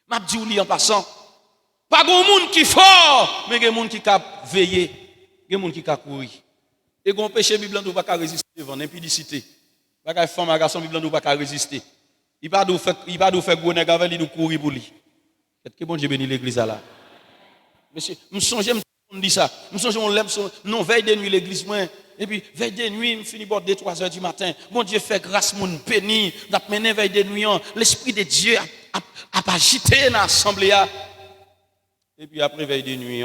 M'a dit en passant. Pas grand monde qui fort, mais il y a monde qui cap veiller, il y a monde qui cap courir. Et gon péché Bible ne doit pas résister devant l'impudicité. Bagay femme à garçon Bible ne doit pas résister. Il pas do faire gros nèg avec lui nous courir pour lui. Que bon Dieu bénit l'église là. Monsieur, me songe me dit ça. Me songe on lève non veille de nuit l'église moi et puis veille de nuit me finit bord 2-3 heures du matin. Bon Dieu fait grâce mon béni, n'a mené veille de nuit, l'esprit de Dieu a agité dans l'assemblée. Et puis après veille de nuit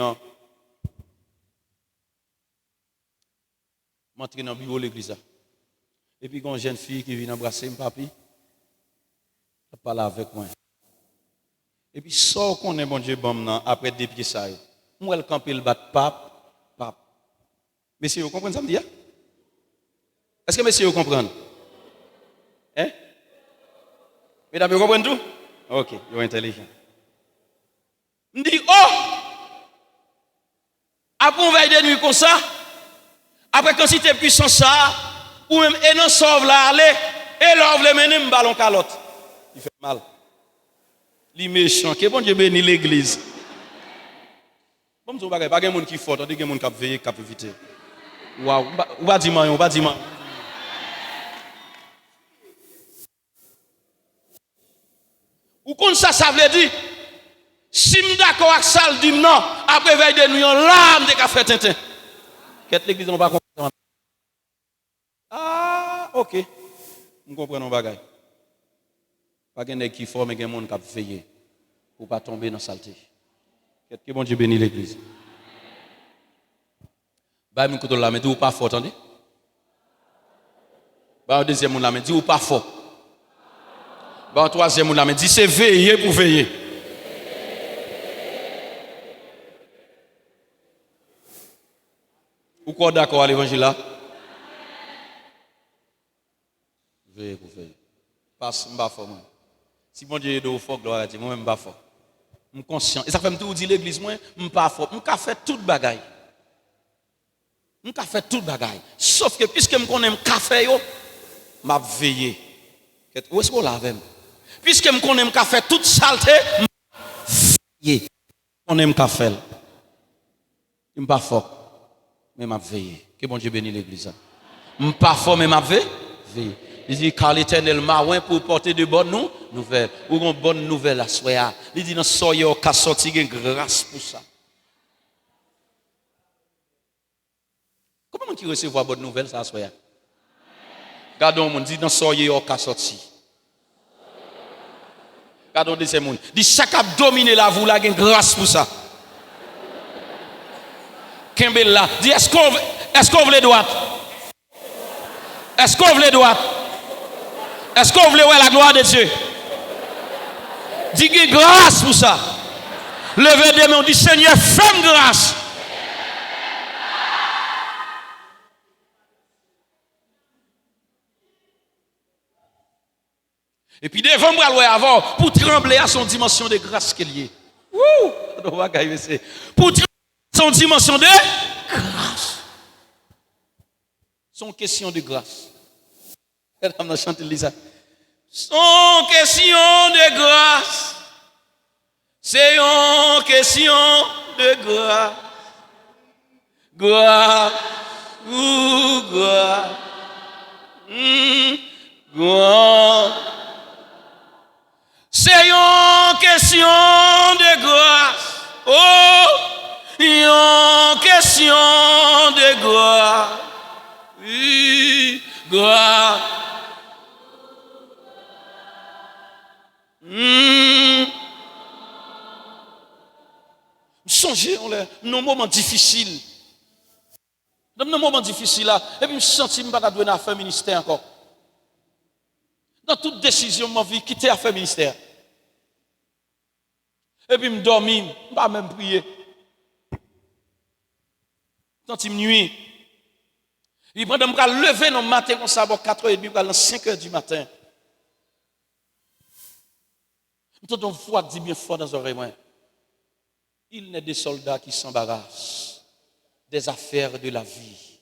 m'entre dans le bureau de l'église. Et puis, quand une jeune fille qui vient embrasser mon papi, elle parle avec moi. Et puis, ça qu'on est bon Dieu, bon, après des pieds, ça. Moi, elle campe le bat, pape. Messieurs, vous comprenez ça, me dit? Est-ce que messieurs, vous comprenez? Hein? Mesdames, vous comprenez tout? Ok, vous êtes intelligent. Me dit, oh! Après, on veille de nuit comme ça. Après, quand c'était puissant ça, ou même, et non sauve là, allez, et là, vous le menez, ballon calotte. Il fait mal. Il est méchant. Que bon Dieu bénit l'église. Bon, vous ne pas de monde qui est fort, tandis que des gens qui veillent, qui éviter. Waouh, on va dire, on va dire. Ou comme ça veut dire, si je suis d'accord avec ça, je dis non, après veille de nuit, on lame de café tintin. Qu'est-ce que l'église n'a pas compris? Ah, ok. Nous comprenons bagay. Pas de qui fort, mais il y a des gens qui veillent pour ne pas tomber dans la saleté. Qu'est-ce que bon Dieu bénit l'église? Bah, je ne mais dis pas fort, attendez. Bah, au deuxième monde, dis pas fort. Bah, au troisième monde, dis c'est veiller pour veiller. Vous êtes d'accord à l'évangile là? Veillez pour veiller. Passe, je ne suis pas fort. Si mon Dieu est au fort, gloire à Dieu, moi-même, je ne suis pas fort. Je suis conscient. Et ça fait me tout dire l'église, moi, je ne suis pas fort. Je peux faire toute bagaille. Je peux faire toute bagaille. Sauf que puisque je connais le café, je vais veiller. Où est-ce qu'on l'a avec? Puisque je connais le café toute saleté, je vais veiller. Je connais le café. Je ne suis pas fort. Mais je vais veiller. Que bon Dieu bénisse l'église. Je ne suis pas fort, mais je vais veiller. Il dit, car l'Éternel m'a oint pour porter de bonnes nouvelles. Ou une bonne nouvelle à soi. Il dit, non, soyez au cas sorti, il y a grâce pour ça. Comment tu recevoir bonne nouvelle, ça, à soi? Gardons, on dit, non, soyez au cas sorti. Gardons de ces mondes. Dit, chaque a dominé la vous, là, il y a grâce pour ça. Kembel là. Dit, est-ce qu'on veut droite? Est-ce qu'on veut droite? Est-ce qu'on veut voir la gloire de Dieu? Dis grâce pour ça. Levez des mains, on dit Seigneur, fais-moi grâce. Et puis devant moi, avant, pour trembler à son dimension de grâce qu'il y est. Pour trembler à son dimension de grâce. Son question de grâce. Madame chante Lisa. Son question de grâce. C'est une question de grâce. Grâce, gloire. Gloire. C'est une question de grâce. Oh, une question de gloire. Oui, gloire. Songez, nos moments difficiles. Dans nos moments difficiles là, et puis je sens que je ne vais pas donner à faire ministère encore. Dans toute décision de ma vie, quitter à faire ministère. Et puis je dormir, je ne vais pas même prier. Quand il me nuit, il prend de me lever dans le matin comme ça, à 4h30, à 5h du matin. Je entends une voix dit bien fort dans les oreilles. Il n'est des soldats qui s'embarrassent des affaires de la vie,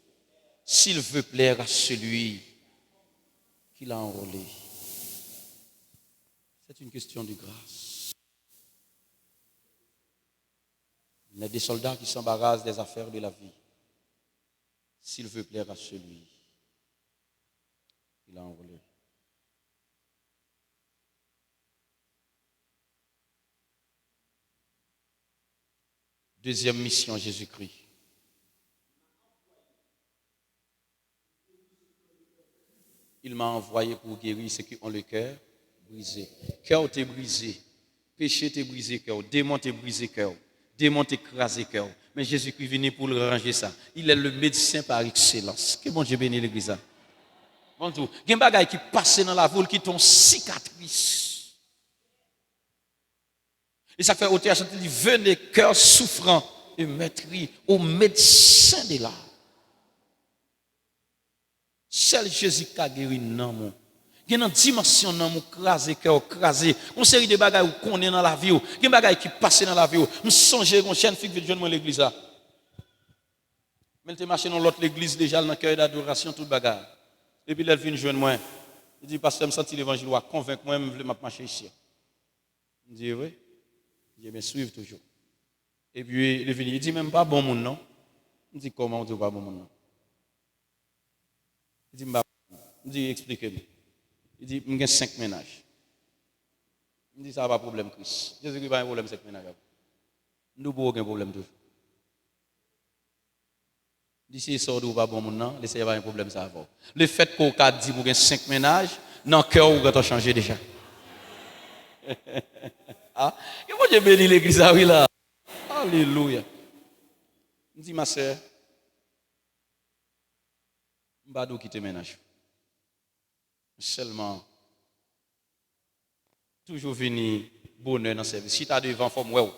s'il veut plaire à celui qui l'a enrôlé. C'est une question de grâce. Il n'est des soldats qui s'embarrassent des affaires de la vie, s'il veut plaire à celui qui l'a enrôlé. Deuxième mission, Jésus-Christ. Il m'a envoyé pour guérir ceux qui ont le cœur brisé. Cœur t'est brisé. Péché t'est brisé, cœur. Démon t'est brisé, cœur. Démon t'est écrasé, cœur. Mais Jésus-Christ est venu pour le ranger ça. Il est le médecin par excellence. Que bon Dieu bénisse l'église. Bonjour. Il y a des bagages qui passent dans la voule qui sont cicatrices. Et ça fait au théâtre, il dit, venez, cœur souffrant et meurtri, au médecin de l'âme. Seul Jésus qui a guéri non. Il y a une dimension dans mon crasé, cœur crasé. Une série de bagages qu'on est dans la vie. Il y a des bagages qui passent dans la vie. Je songe qu'on chaîne fille de jeune dans l'église. Mais elle marché dans l'autre église déjà dans le cœur d'adoration, toute bagarre. Et puis elle vient joindre moi. Il dit, pasteur, je me sens l'évangile, convaincre moi, je veux marcher ici. Je dis, oui. Je me suivre toujours. Et puis, il est venu, il dit même pas bon monde, non? Je dis, comment on dit pas bon monde, non? Il dit, expliquez-moi. Il dit, il y a 5 ménages. Il dit, ça n'a pas de problème, Christ. Jésus n'a pas de problème, 5 ménages. Nous n'avons aucun problème. Il dit, si il sort de pas bon monde, non? Laissez pas un problème, ça va. Le fait qu'on a dit pour 5 ménages, dans le cœur, vous avez changé déjà. Ah, et moi j'ai béni l'église, oui là. Alléluia. Je dis, ma soeur, je ne vais pas quitter le ménage. Seulement, toujours venir bonheur dans le service. Si tu as devant, il faut me dire,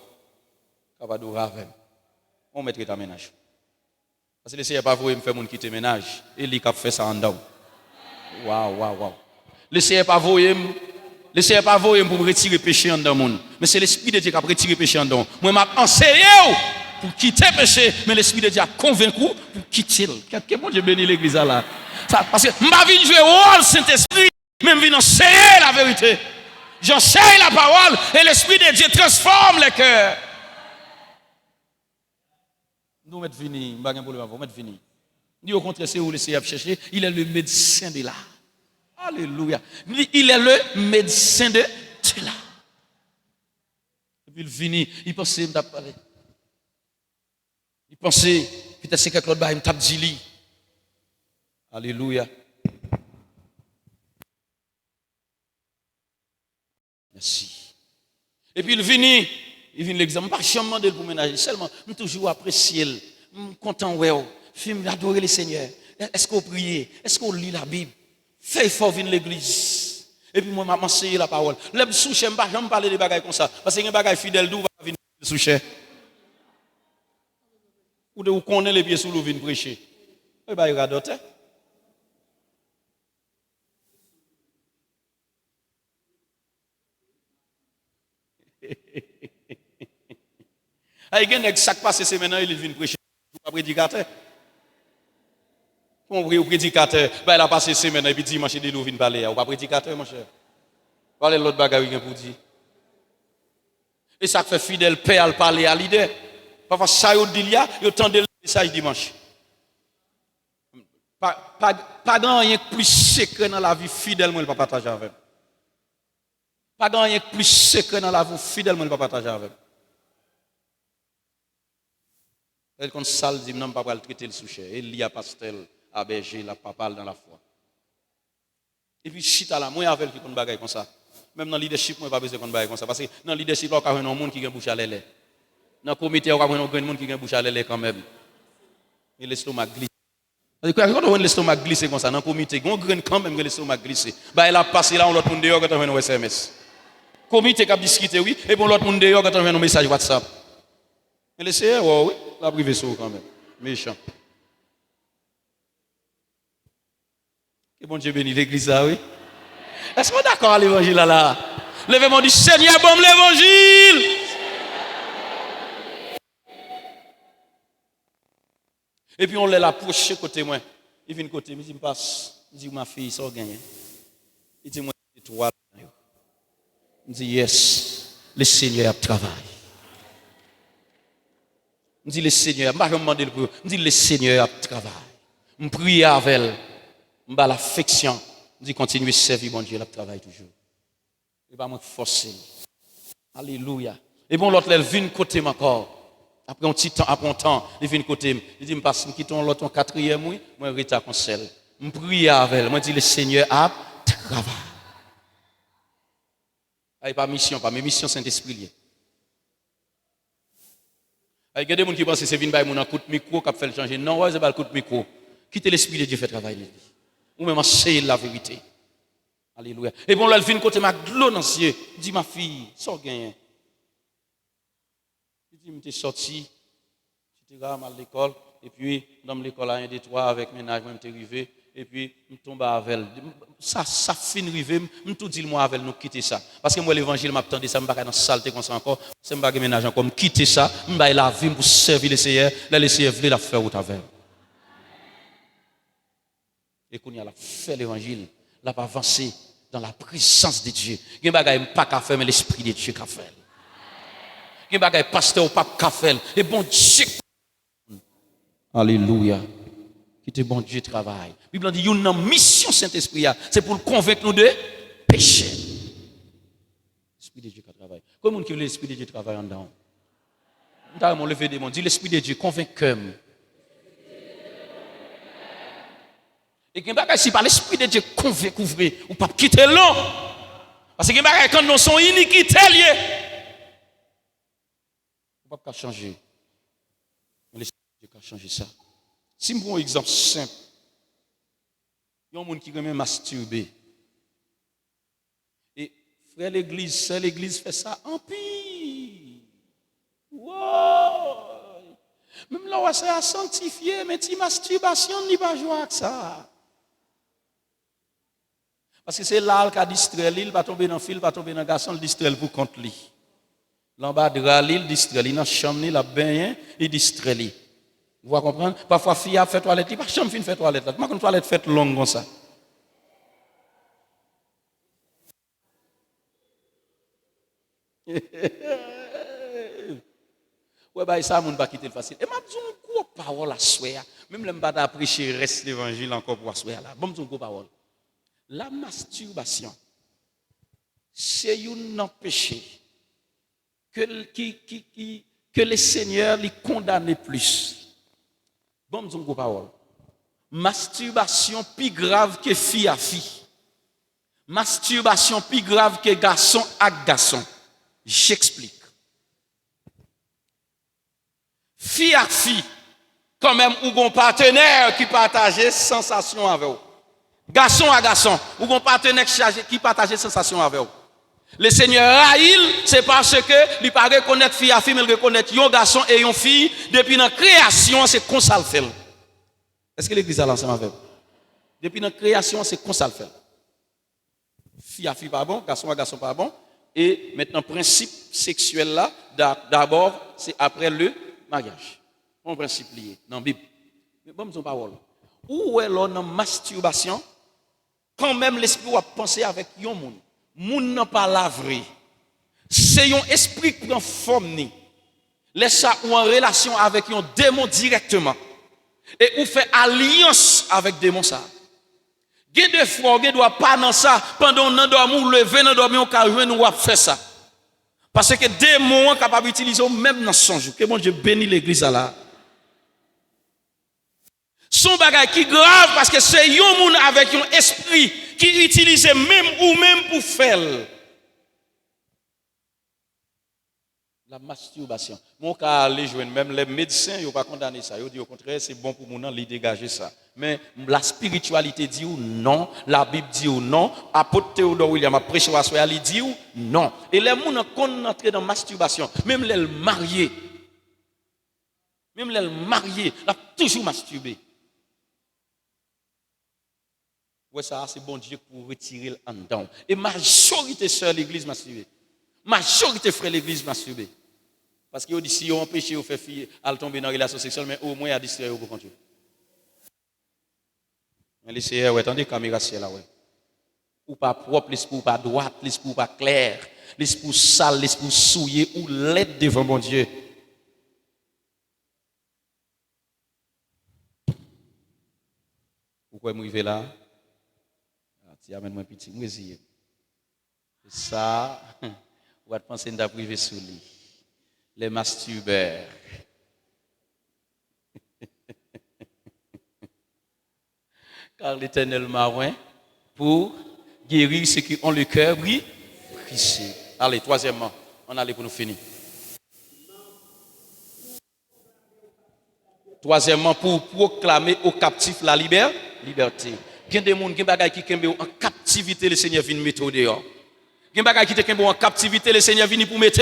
on mettrait ta ménage. Parce que le Seigneur pas voulu me faire quitter le ménage. Et lui qui fait ça en dedans. Waouh. Le Seigneur pas voulu pour me retirer le péché en dedans. Mais c'est l'Esprit de Dieu qui a retiré le péché en dedans. Moi, je m'a enseigné pour quitter le péché. Mais l'Esprit de Dieu a convaincu pour quitter. Quel bon Dieu bénit l'église là. Parce que je ne vais pas jouer au rôle Saint-Esprit. Mais je viens enseigner la vérité. J'enseigne la parole. Et l'Esprit de Dieu transforme les cœurs. Nous mettons fini. Je ne vais pas mettre fini. Au contraire, c'est où le Seigneur chercher. Il est le médecin de l'art. Alléluia. Il est le médecin de cela. Et puis il finit, il pensait, il m'a parlé. Il pensait, peut-être c'est quelque chose d'autre, il m'a dit. Alléluia. Merci. Et puis il vient l'examen, pas jamais de pour ménager, seulement, je toujours apprécié, je suis content, je adorer le Seigneur. Est-ce qu'on prie? Est-ce qu'on lit la Bible? Fais fort venir l'église. Et puis moi, je m'enseigne la parole. Les souches, je ne vais pas parler de bagages comme ça. Parce que les bagages fidèles, d'où va venir les souches? Ou de vous connaître les pieds sous l'eau, venir prêcher. Et bien, il y a d'autres. Il y a un sac passé c'est maintenant, il vient prêcher. Vous pas prédicateur. Compris au prédicateur, il a passé semaine et puis dimanche il vient parler. Ou pas prédicateur mon cher. Parlez l'autre bagarre pour dire. Et ça fait fidèle paix à parler à l'idée. Parfois ça y dit il y a, il tend de message dimanche. Pas grand rien plus secret dans la vie fidèle, moi, je ne pas partager avec. Pas grand rien plus secret dans la vie fidèle, moi, je ne pas partager avec. Quand ça dit, non, pas le traiter le souche. Il y a pastel, à berger, la papale dans la foi. Et puis, chita là, moi, avec qui qu'on bagaille comme ça. Même dans le leadership, moi, pas besoin qu'on bagaille comme ça. Parce que dans le leadership, il y a un monde qui a bouche à l'aile. Dans le comité, il y a un monde qui a bouche à l'aile quand même. Et l'estomac glisse. Quand on l'estomac glisse comme ça, dans le comité, il y a un grain quand même que l'estomac glisse. Bah, il a passé là, on l'autre monde dehors quand on vient au SMS. Le comité qui a discuté, oui, et bon, l'autre monde dehors quand on vient au message WhatsApp. Mais le CR, oui, la privé sur quand même. Méchant. Que bon Dieu bénit l'église là, oui. Est-ce qu'on est d'accord à l'évangile là? Levez-moi du Seigneur, bon l'évangile. Et puis on l'a approché côté moi. Il vient côté, il dit, passe. Il dit, ma fille, ça va gagner. Il dit, moi, c'est toi. Il dit, yes, le Seigneur a travaillé. Je dis le Seigneur, je ne vais pas demander le pour. Je dis le Seigneur a travaillé. Je prie avec elle. Je vais l'affection. Je dis continue à servir mon Dieu, il travaille toujours. Il ne va pas me forcer. Alléluia. Et bon, l'autre, elle vient côté encore. Après un petit temps, après un temps, il vient côté. Il dit, je quitte l'autre en quatrième, oui, moi, je reste comme celle. Je prie avec elle. Je dis le Seigneur a travaillé. Ce n'est pas mission, pas mes missions Saint-Esprit. Il y a des gens qui pensent que c'est un coup de micro qui a fait le changer. Non, ce n'est pas le coup de micro. Quittez l'Esprit de Dieu, fait travailler. Ou même enseigner la vérité. Alléluia. Et bon, là, elle vient côté ma gloire dans les yeux. Dit ma fille, sors gagnant. Il dit, je suis sorti. J'étais à l'école. Et puis, dans l'école, il y a un des trois avec ménage, je suis arrivé. Et puis, je tombe avec elle. Ça finit arrivé. Je tout dis moi avec elle, nous quitter ça. Parce que moi, l'évangile m'a attendu ça, je ne vais pas dans saleté comme ça encore. Je ne vais pas ménage encore. Je quitter ça. Je vais la vie pour servir le Seigneur. Là, le Seigneur voulait la faire au avec. Et qu'on y a fait l'évangile, l'a pas avancé dans la présence de Dieu. Il y a des choses pas qu'à faire, mais l'Esprit de Dieu qu'à faire. Il y a des pasteur ou pas qu'à faire. Et bon Dieu. Alléluia. Qui te bon Dieu travaille. La Bible dit, il y a une mission Saint-Esprit, c'est pour convaincre nous de péché. L'Esprit de Dieu qui travaille. Comment qui veut l'Esprit de Dieu travaille en dedans? Nous avons levé des mots. Dit l'Esprit de Dieu, convainc-moi. Et si par l'Esprit de Dieu convainc, ouvrir, ou pas quitter l'eau. Parce que quand nous sommes iniquités, on ne peut pas changer. Mais l'Esprit de Dieu a changé ça. Si je prends un exemple simple, il y a un monde qui aime masturber. Et frère l'église, sœur l'église fait ça en pire. Wow! Même là, c'est à sanctifier, mais si masturbation, n'est pas jouer avec ça. Parce que c'est là qu'il a distrait l'île, il va tomber dans le fil, il va tomber dans le garçon, il distrait pour contre lui. L'en bas de l'île, il distrait l'île, dans la chambre, il a bien, il distrait l'île. Vous comprenez? Parfois, fille a fait toilette, il va chambre fin fait toilette. Comment une toilette fait longue comme ça? Ouais, bah, ça, on va quitter le facile. Et m'a dit une grosse parole à souhait. Même le m'bada prêcher reste l'évangile encore pour souhait là. Bon, une grosse parole. La masturbation, c'est un péché que le Seigneur lui condamne plus. Bon, une grosse parole. Masturbation plus grave que fille à fille. Masturbation plus grave que garçon à garçon. J'explique. Fille à fille, quand même, ou un partenaire qui partage sensation avec vous. Garçon à garçon, ou un partenaire qui partage sensation avec vous. Le Seigneur Raïl, c'est parce que il ne pas reconnaître fille à fille, mais il reconnaît un garçon et une fille. Depuis la création, c'est comme ça le fait. Est-ce que l'église a l'ensemble avec vous? Depuis la création, c'est comme ça le fait. Fille à fille pas bon, garçon à garçon pas bon. Et maintenant, principe sexuel là, d'abord, c'est après le mariage. Un principe lié dans la Bible. Mais bon, nous parole. Où est l'on en masturbation? Quand même l'esprit va penser avec yon moun. Moun n'a pas lavré. C'est un esprit qui prend forme. Laisse ça ou en relation avec un démon directement. Et ou fait alliance avec démon ça. Gen des fois, on doit pas dans ça pendant on dormi ou lever dans dormi on ka joindre ou faire ça. Parce que démon capable d'utiliser même dans son jour. Que bon Dieu bénit l'église là. Son bagage qui grave parce que c'est un monde avec un esprit qui utilise même ou même pour faire la masturbation. Mon cas aller joindre même les médecins ils pas condamné ça. Ils dit au contraire c'est bon pour mon les dégager ça. Mais la spiritualité dit ou non, la Bible dit ou non, apôtre Théodore William a prêché à soi, il dit ou non. Et les gens qu'on entre dans la masturbation, même les mariés, la toujours masturbé. Ouais ça c'est bon Dieu pour retirer en dedans. Et majorité sœur l'église masturbée. Majorité frère l'église masturbée. Parce que dit si on péché ou fait fille à tomber dans la relation sexuelle mais au moins à distraire pour continuer. Mais l'essayez, ouais, attendez, caméra c'est là, ouais. Ou pas propre, l'esprit ou pas droite, l'esprit ou pas clair, l'esprit sale, l'esprit souillé, ou l'aide devant mon Dieu. Pourquoi m'arriver là? Tu amènes mon petit, moi c'est ça, on va penser de privé sous lui. Les masturbeurs. Car l'Éternel marin pour guérir ceux qui ont le cœur brisé. Allez, troisièmement, on allait pour nous finir. Troisièmement, pour proclamer aux captifs la liberté. Il y a des gens qui sont en captivité, le Seigneur vient mettre dehors. Il y a des gens qui sont en captivité, le Seigneur vient pour mettre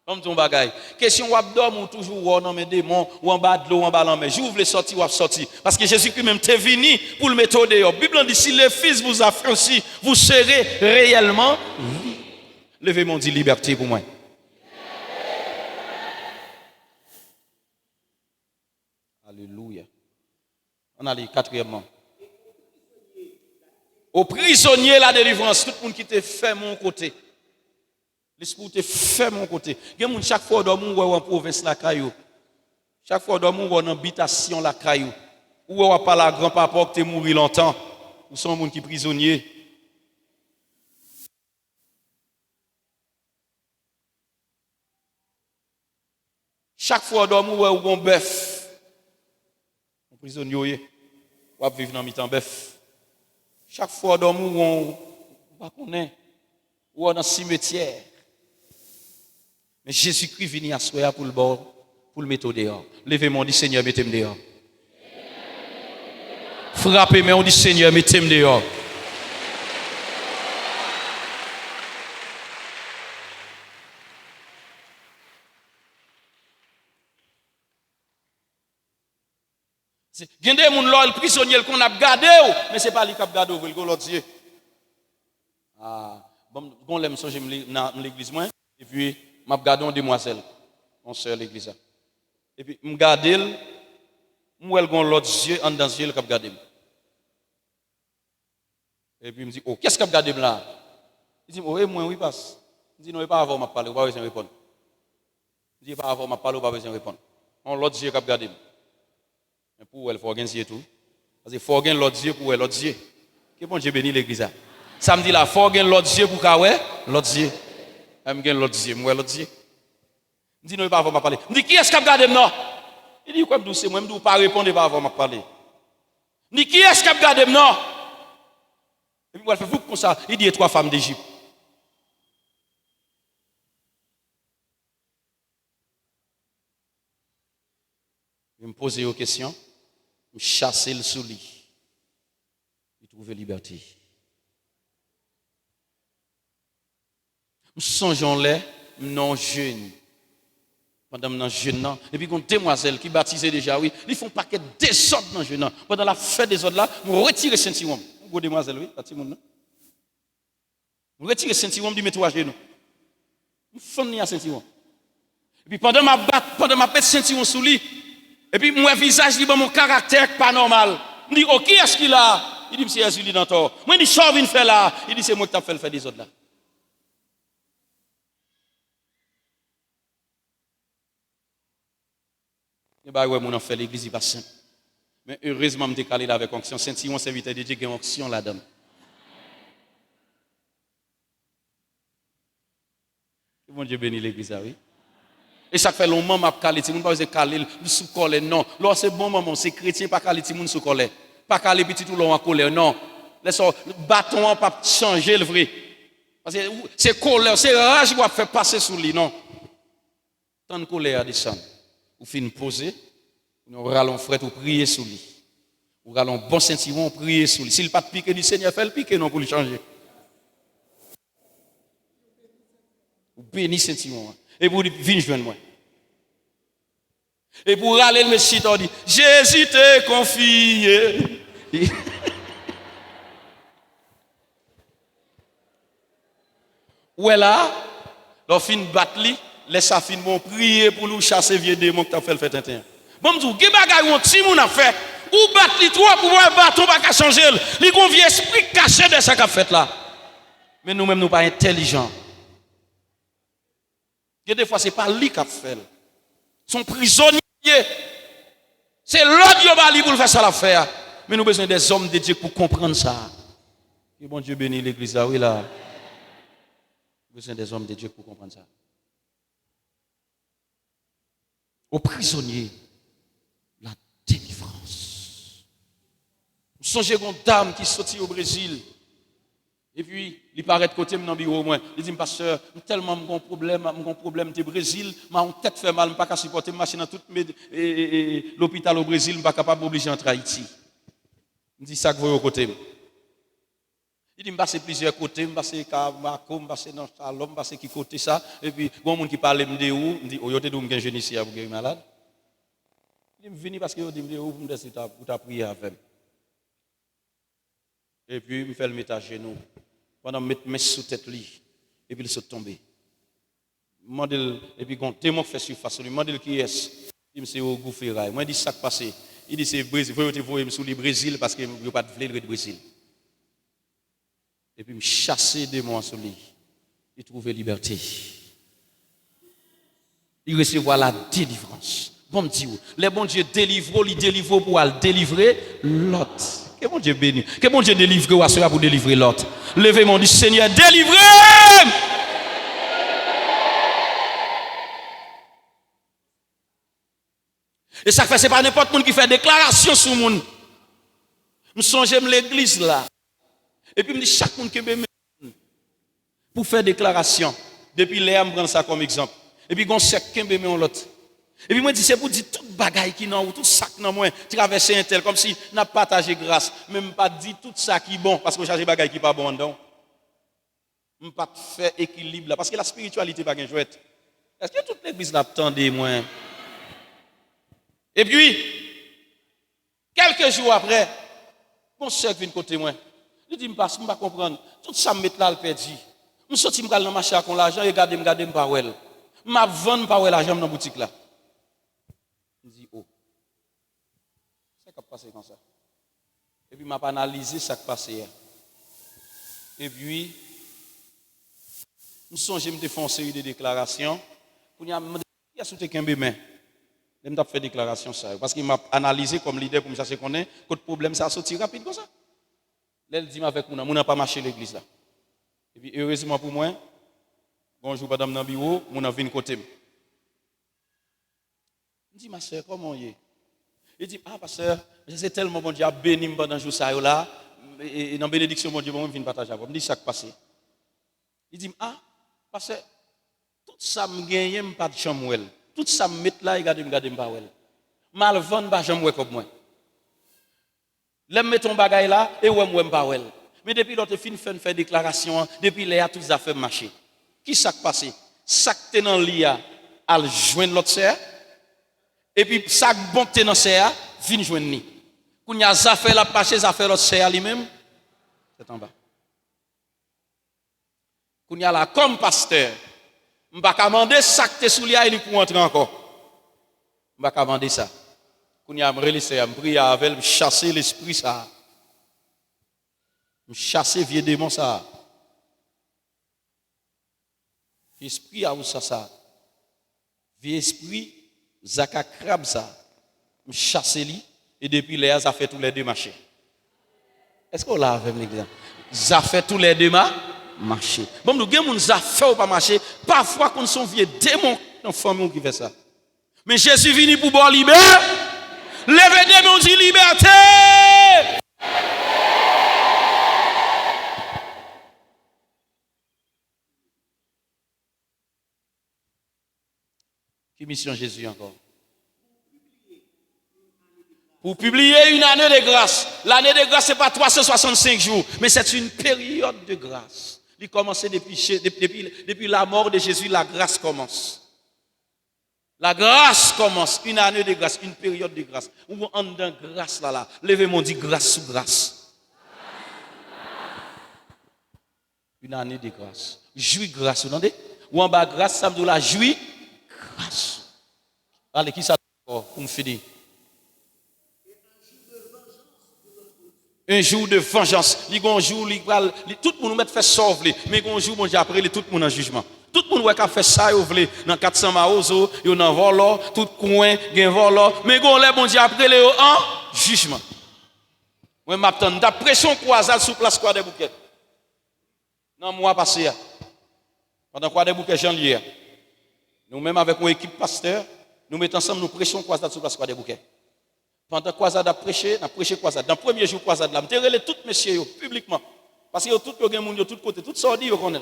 comme ton bagay. Question ou abdom ou toujours ou non mais démon ou en bas de l'eau en bas de mer. J'ouvre les sorties ou sorti parce que Jésus-Christ même t'est venu pour le mettre dehors. Bible dit si le Fils vous a franchi, vous serez réellement levez mon dit liberté pour moi. Alléluia. On a les quatrièmement. Aux prisonniers la délivrance, tout le monde qui te fait mon côté. L'esprit te fait mon côté. Chaque fois dans mon en province la caillou. Chaque fois dans mon en habitation la caillou. Ou on pas la grand-papa qui te mouru longtemps. Ou sont monde qui prisonnier. Chaque fois dans mon ou on bœuf. On prisonnier. Ou vivre dans mi-temps bœuf. Chaque fois dans mon on connaît ou on dans cimetière. Mais Jésus-Christ vient à soi pour le bord, pour le mettre dehors. Levez-moi, on dit Seigneur, mettez-moi dehors. Frappez-moi, on dit Seigneur, mettez-moi dehors. Il y a des gens qui sont prisonniers qu'on a gardé, mais ce n'est pas lui qui a gardé, vous l'autre Dieu. Ah, bon, l'aime ça, j'aime l'église, moi, et puis, je regarde une demoiselle, mon soeur l'église. Et puis, je regarde elle, moi, elle a l'autre yeux, en dans yeux, elle a gardé. Et puis, je me dis, oh, qu'est-ce qu'elle a gardé là? Il dit, oh, et moi, oui, passe. Il dit, non, il pas avant, je parle, il pas besoin de répondre. Il dit, pas avant, je parle, il pas besoin de répondre. On l'autre yeux, qui a gardé. Mais pour elle, il faut gagner tout. Parce qu'il faut gagner l'autre yeux pour elle, l'autre yeux. Que bon Dieu bénit l'église. Samedi là, il faut gagner l'autre yeux pour qu'elle l'autre yeux. Je gagne l'autre yeux, moi l'autre yeux. Je dis non, il pas avant de parler. Je dis qui est-ce qui a gardé non? Il dit quoi me douce, moi je ne pas répondre, il pas avant de parler. Je dis qui est-ce qui a gardé non? Et puis, il fait vous comme ça. Il dit trois femmes d'Égypte. Je me poser aux questions, je chasser le sous lit, je trouver liberté. Je songeons les non jeunes. Pendant que jeune, et puis une demoiselle qui baptisée déjà, oui, ils font paquet des autres dans jeune. Pendant la fête des autres là, je retire le Saint-Simon. Une demoiselle, oui, pas Timon. Je retire le Saint-Simon, je dis mets-toi à genoux. Je fais à Saint-Simon. Et puis pendant ma pète Saint-Simon sous lui, et puis mon visage dit mon caractère pas normal. Je dis, oh, qui est-ce qu'il a? Il dit, c'est Jésus dans toi. Moi, je dis, je viens faire là. Il dit, c'est moi qui t'ai fait le faire des autres là. Et bien, ouais, mon enfant, l'église, il va simple. Mais heureusement, je suis calé là avec onction. Saint-Simon, serviteur de Dieu, qui a onction là-dedans. Que bon Dieu bénisse l'église, oui. Et ça fait longtemps que je suis calé. Si vous ne pouvez pas caler sous colère, non. Là, c'est bon moment, c'est chrétien, pas calé si vous sous colère. Pas calé petit tout long en colère, non. Laissez le bâton pas changer le vrai. Parce que c'est colère, c'est rage qui va faire passer sous lui, non. Tant de colère à descendre. Vous finissez poser, nous allons frère pour prier sous lui. Nous allons bon sentiment prier sous lui. S'il pas de piquer du Seigneur, fait le piquer non pour le changer. Vous bénissez sentiment. Et vous venez joindre moi. Et pour aller le Messie, on dit Jésus te confié. Ouais là, l'on fin battre li, laisse ça fin bon prier pour nous chasser vieux démon qui t'a fait le fait tintin. Bon m'dou, gen bagay on ti moun a fait, ou battre li trop pour voir bâton pas ka changer, li gon vieux esprit caché de ça qu'a fait là. Mais nous même nous pas intelligents. Des fois c'est pas lui qui a fait. Son prisonnier. C'est l'autre qui va pour faire ça l'affaire. Mais nous avons besoin des hommes de Dieu pour comprendre ça. Que bon Dieu bénisse l'église là, oui là. Nous avons besoin des hommes de Dieu pour comprendre ça. Aux prisonniers, la délivrance. Vous songez une dame qui sortit au Brésil. Et puis, il paraît de côté dans le bureau, moi. Il dit, pasteur, tellement mon problème du Brésil, ma tête fait mal, je ne peux pas supporter machine dans tout l'hôpital au Brésil, je ne suis pas capable d'obliger à entrer à Haïti. Il dit, ça que vous au côté. Il dit, je passe plusieurs côtés, je passe à Marco, je passe dans Shalom, je passe qui côté ça. Et puis, il y a des gens qui parlent de où, il dit, oh, il y a des gens qui sont ici pour guérir malade. Il dit, je viens parce que il dit, où pour ta prière avec. Et puis, il me fait le mettre à genoux. Pendant que je mets sous tête lui. Et puis, il se tombe. Et puis, quand démon fait surface, il me demande qui est-ce. Il me dit, c'est au Gouférail. Moi, je dis, ça qui passe. Il dit, c'est Brésil. Il faut que sous le Brésil parce qu'il n'y a pas de fleur de Brésil. Et puis, il me chasse démon sur lui. Il trouve liberté. Il recevra la délivrance. Bon Dieu, les bons Dieu délivrent, il délivre pour aller délivrer l'autre. Que bon Dieu bénisse. Que bon Dieu délivre ou assure pour délivrer l'autre. Levez mon dit Seigneur, délivrez. Et ça fait c'est pas n'importe qui qui fait déclaration sur monde. Je songe l'église là. Et puis me dit chaque monde qui pour faire déclaration. Depuis là, je prends ça comme exemple. Et puis on sait qui me l'autre. Et puis moi dis c'est pour dire toute bagaille qui non tout sac dans moi traverser un tel comme si n'a partagé grâce même pas dit tout ça qui bon parce que charger bagaille qui pas bon dedans. On pas faire équilibre là parce que la spiritualité pas gain jouette. Est-ce que toute l'église l'attendait moi? Et puis quelques jours après mon sœur vient côté moi. Il dit me passe me pas comprendre tout ça me mettre là le perdu. Me sorti me dans le marché avec l'argent et garder me pas well. M'a vendre pas well l'argent dans boutique là. Je dis, oh, ça qui a passé comme ça. Et puis, je m'ai analysé ce qui a passé. Et puis, je me suis dit, je faire une série de déclarations. Pour y a sauté qu'un bébé. Je me fait une déclaration ça. Parce qu'il m'a analysé comme leader pour me chercher qu'on est, que le problème, ça a sorti rapide comme ça. Là, il dit avec moi, on n'a pas marché l'église là. Et puis, heureusement pour moi, bonjour, madame dans le bureau, on a vu une côté. Il dit, ma soeur, comment il est? Il dit, ah, pasteur, c'est tellement bon Dieu a béni pendant ce jour ça là, et dans la bénédiction, mon Dieu, je viens partager avec vous. Il dit, ça qui passe. Il dit, ah, pasteur, tout ça me gagne, pas de chambre. Tout ça me met là, et regarde, pas well. Mal vendre, pas chambre comme moi. L'aime mettre ton bagage là, et ouais, pas well. Mais depuis l'autre fin fait déclaration, depuis là, tout ça fait marcher. Qui ça qui passe? Ça qui est dans l'IA, à joindre l'autre sœur. Et puis, ça bon que tu es dans le CA, viens joindre ni. Quand il y a des affaires là, pas des affaires l'autre CA lui-même, c'est en bas. Quand il y a là, comme pasteur, je ne vais pas demander ça que tu es sous l'IA pour entrer encore. Je ne vais pas demander ça. Quand il y a un CA, je prie avec, je chasse l'esprit ça. Je chasse vieux démon ça. Esprit à où ça. Vieux esprit. Zaka krab ça, me chasse li, Et depuis là, ça fait tous les deux marcher. Est-ce qu'on l'a avec l'église? Ça fait tous les deux marcher. Bon, nous avons des affaires ou pas marcher. Parfois, quand nous sommes vieux démons, nous famille qui fait ça. Mais Jésus venu pour bon libérer. Levez des mains, dit liberté. Qui mission Jésus encore? Pour publier une année de grâce. L'année de grâce, ce n'est pas 365 jours, mais c'est une période de grâce. Il commence depuis la mort de Jésus, la grâce commence. La grâce commence, une année de grâce, une période de grâce. Où on est dans grâce là. Levez-moi, dit grâce sous grâce. Une année de grâce. Jouis grâce, vous entendez? Ou en bas grâce, ça me dit la jouis grâce. Allez, qui ça pour me finir? Un jour de vengeance. Il y a un jour, tout le monde met fait sauver, mais il y a un jour, bon, après, tout le monde en jugement. Tout le monde qui a fait ça, il veut dans 400 maozo, il y a un volant, tout coin, il y a un volant, mais il y a un bon Dieu après, il en jugement. Moi, je m'attends, la pression croisade sous place quoi des bouquets. Dans le mois passé, pendant quoi des bouquets, Jean Lier, nous-mêmes avec une équipe pasteur, nous mettons ensemble, nous pression croisade sous place quoi des bouquets. Pendant croisade a prêché croisade. Dans le premier jour croisade là, je relève tous messieurs publiquement. Parce que tout le monde de tous côtés, tout sorti yo connaît.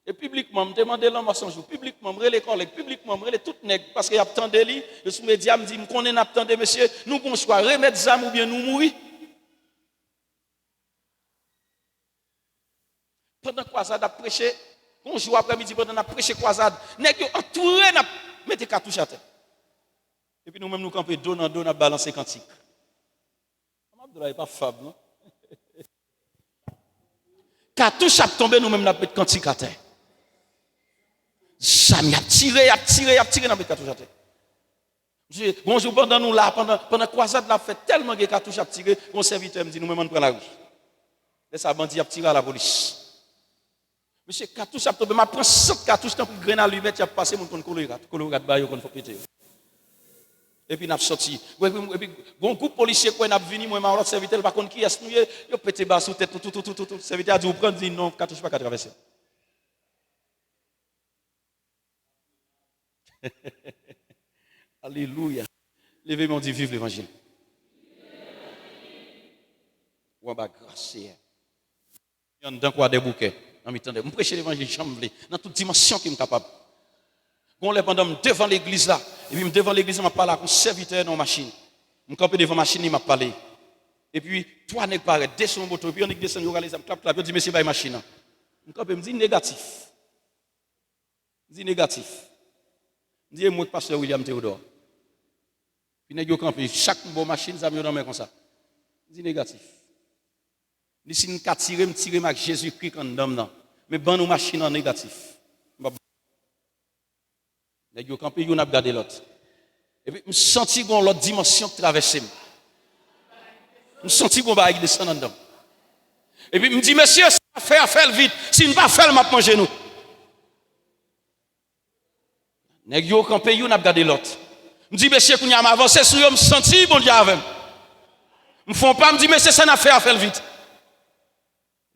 Et publiquement, je demande l'homme à son jour, publiquement, je relève collègues, publiquement, je relève tout nèg parce qu'il y a tant de li, le sous-média me dit me connaît attendez messieurs, nous qu'on choix remettre ça ou bien nous mourir. Pendant croisade a prêché, un jour après-midi pendant a prêché croisade, nèg yo entouré n'a mettez cartouche à terre. Et puis nous-mêmes, nous camper dos dans dos, nous balancer cantique. Abdoulaye n'est pas fable, non? Cartouche a tombé, nous-mêmes, nous avons cantique à terre. Jamais, a tiré, nous avons cartouche à terre. Bonjour, pendant nous là, pendant croisade, nous avons fait tellement de cartouches à tirer, mon serviteur me dit, nous-mêmes, on prend la rue. Et ça, bandit a tiré à la police. Monsieur, cartouche a tombé, je prends 7 cartouches, tant pour grain à lui mettre, il a passé mon colorade, il faut péter. Et puis, nous avons sorti. Et puis, un groupe policier qui est venu, moi, je suis serviteur, par contre, qui est venu, il a pété bas sous tête, tout. Le serviteur a dit, vous prenez, dit non, cartouche pas qu'à traverser. Alléluia. Levez-moi, dit, vive l'évangile. Ou en bas, grâce. Il y a dans quoi des bouquets. Je prêche l'évangile, j'aime dans toute dimension qui est capable. Quand on est devant l'église là, et puis devant l'église, je parle avec un serviteur dans la machine. Je suis campé devant la machine, il m'a parlé. Et puis, toi, n'est pas descend mon moto, puis on est descendu, on clap, dit, monsieur, la machine. Je me dis négatif. Je dis négatif. Je dis, moi, pasteur William Théodore. Puis, je campé, chaque bonne machine, ça me donne comme ça. Je dis négatif. Je dis, si nous tirons avec Jésus-Christ en homme, mais bon, nos machines en négatif. Je suis campé, je suis regardé l'autre. Et puis, je me sens dans l'autre dimension traversée. Je me sens qu'on va descendre dedans. Et puis, je me dis, monsieur, si on fait vite. Si on ne va pas faire, on va manger nous. Je suis campé, je suis regardé l'autre. Je me dis, monsieur, qu'on y a avancé sur eux, je me sens bon Dieu avec. Je ne fais pas, je me dis, monsieur, ça n'a fait vite.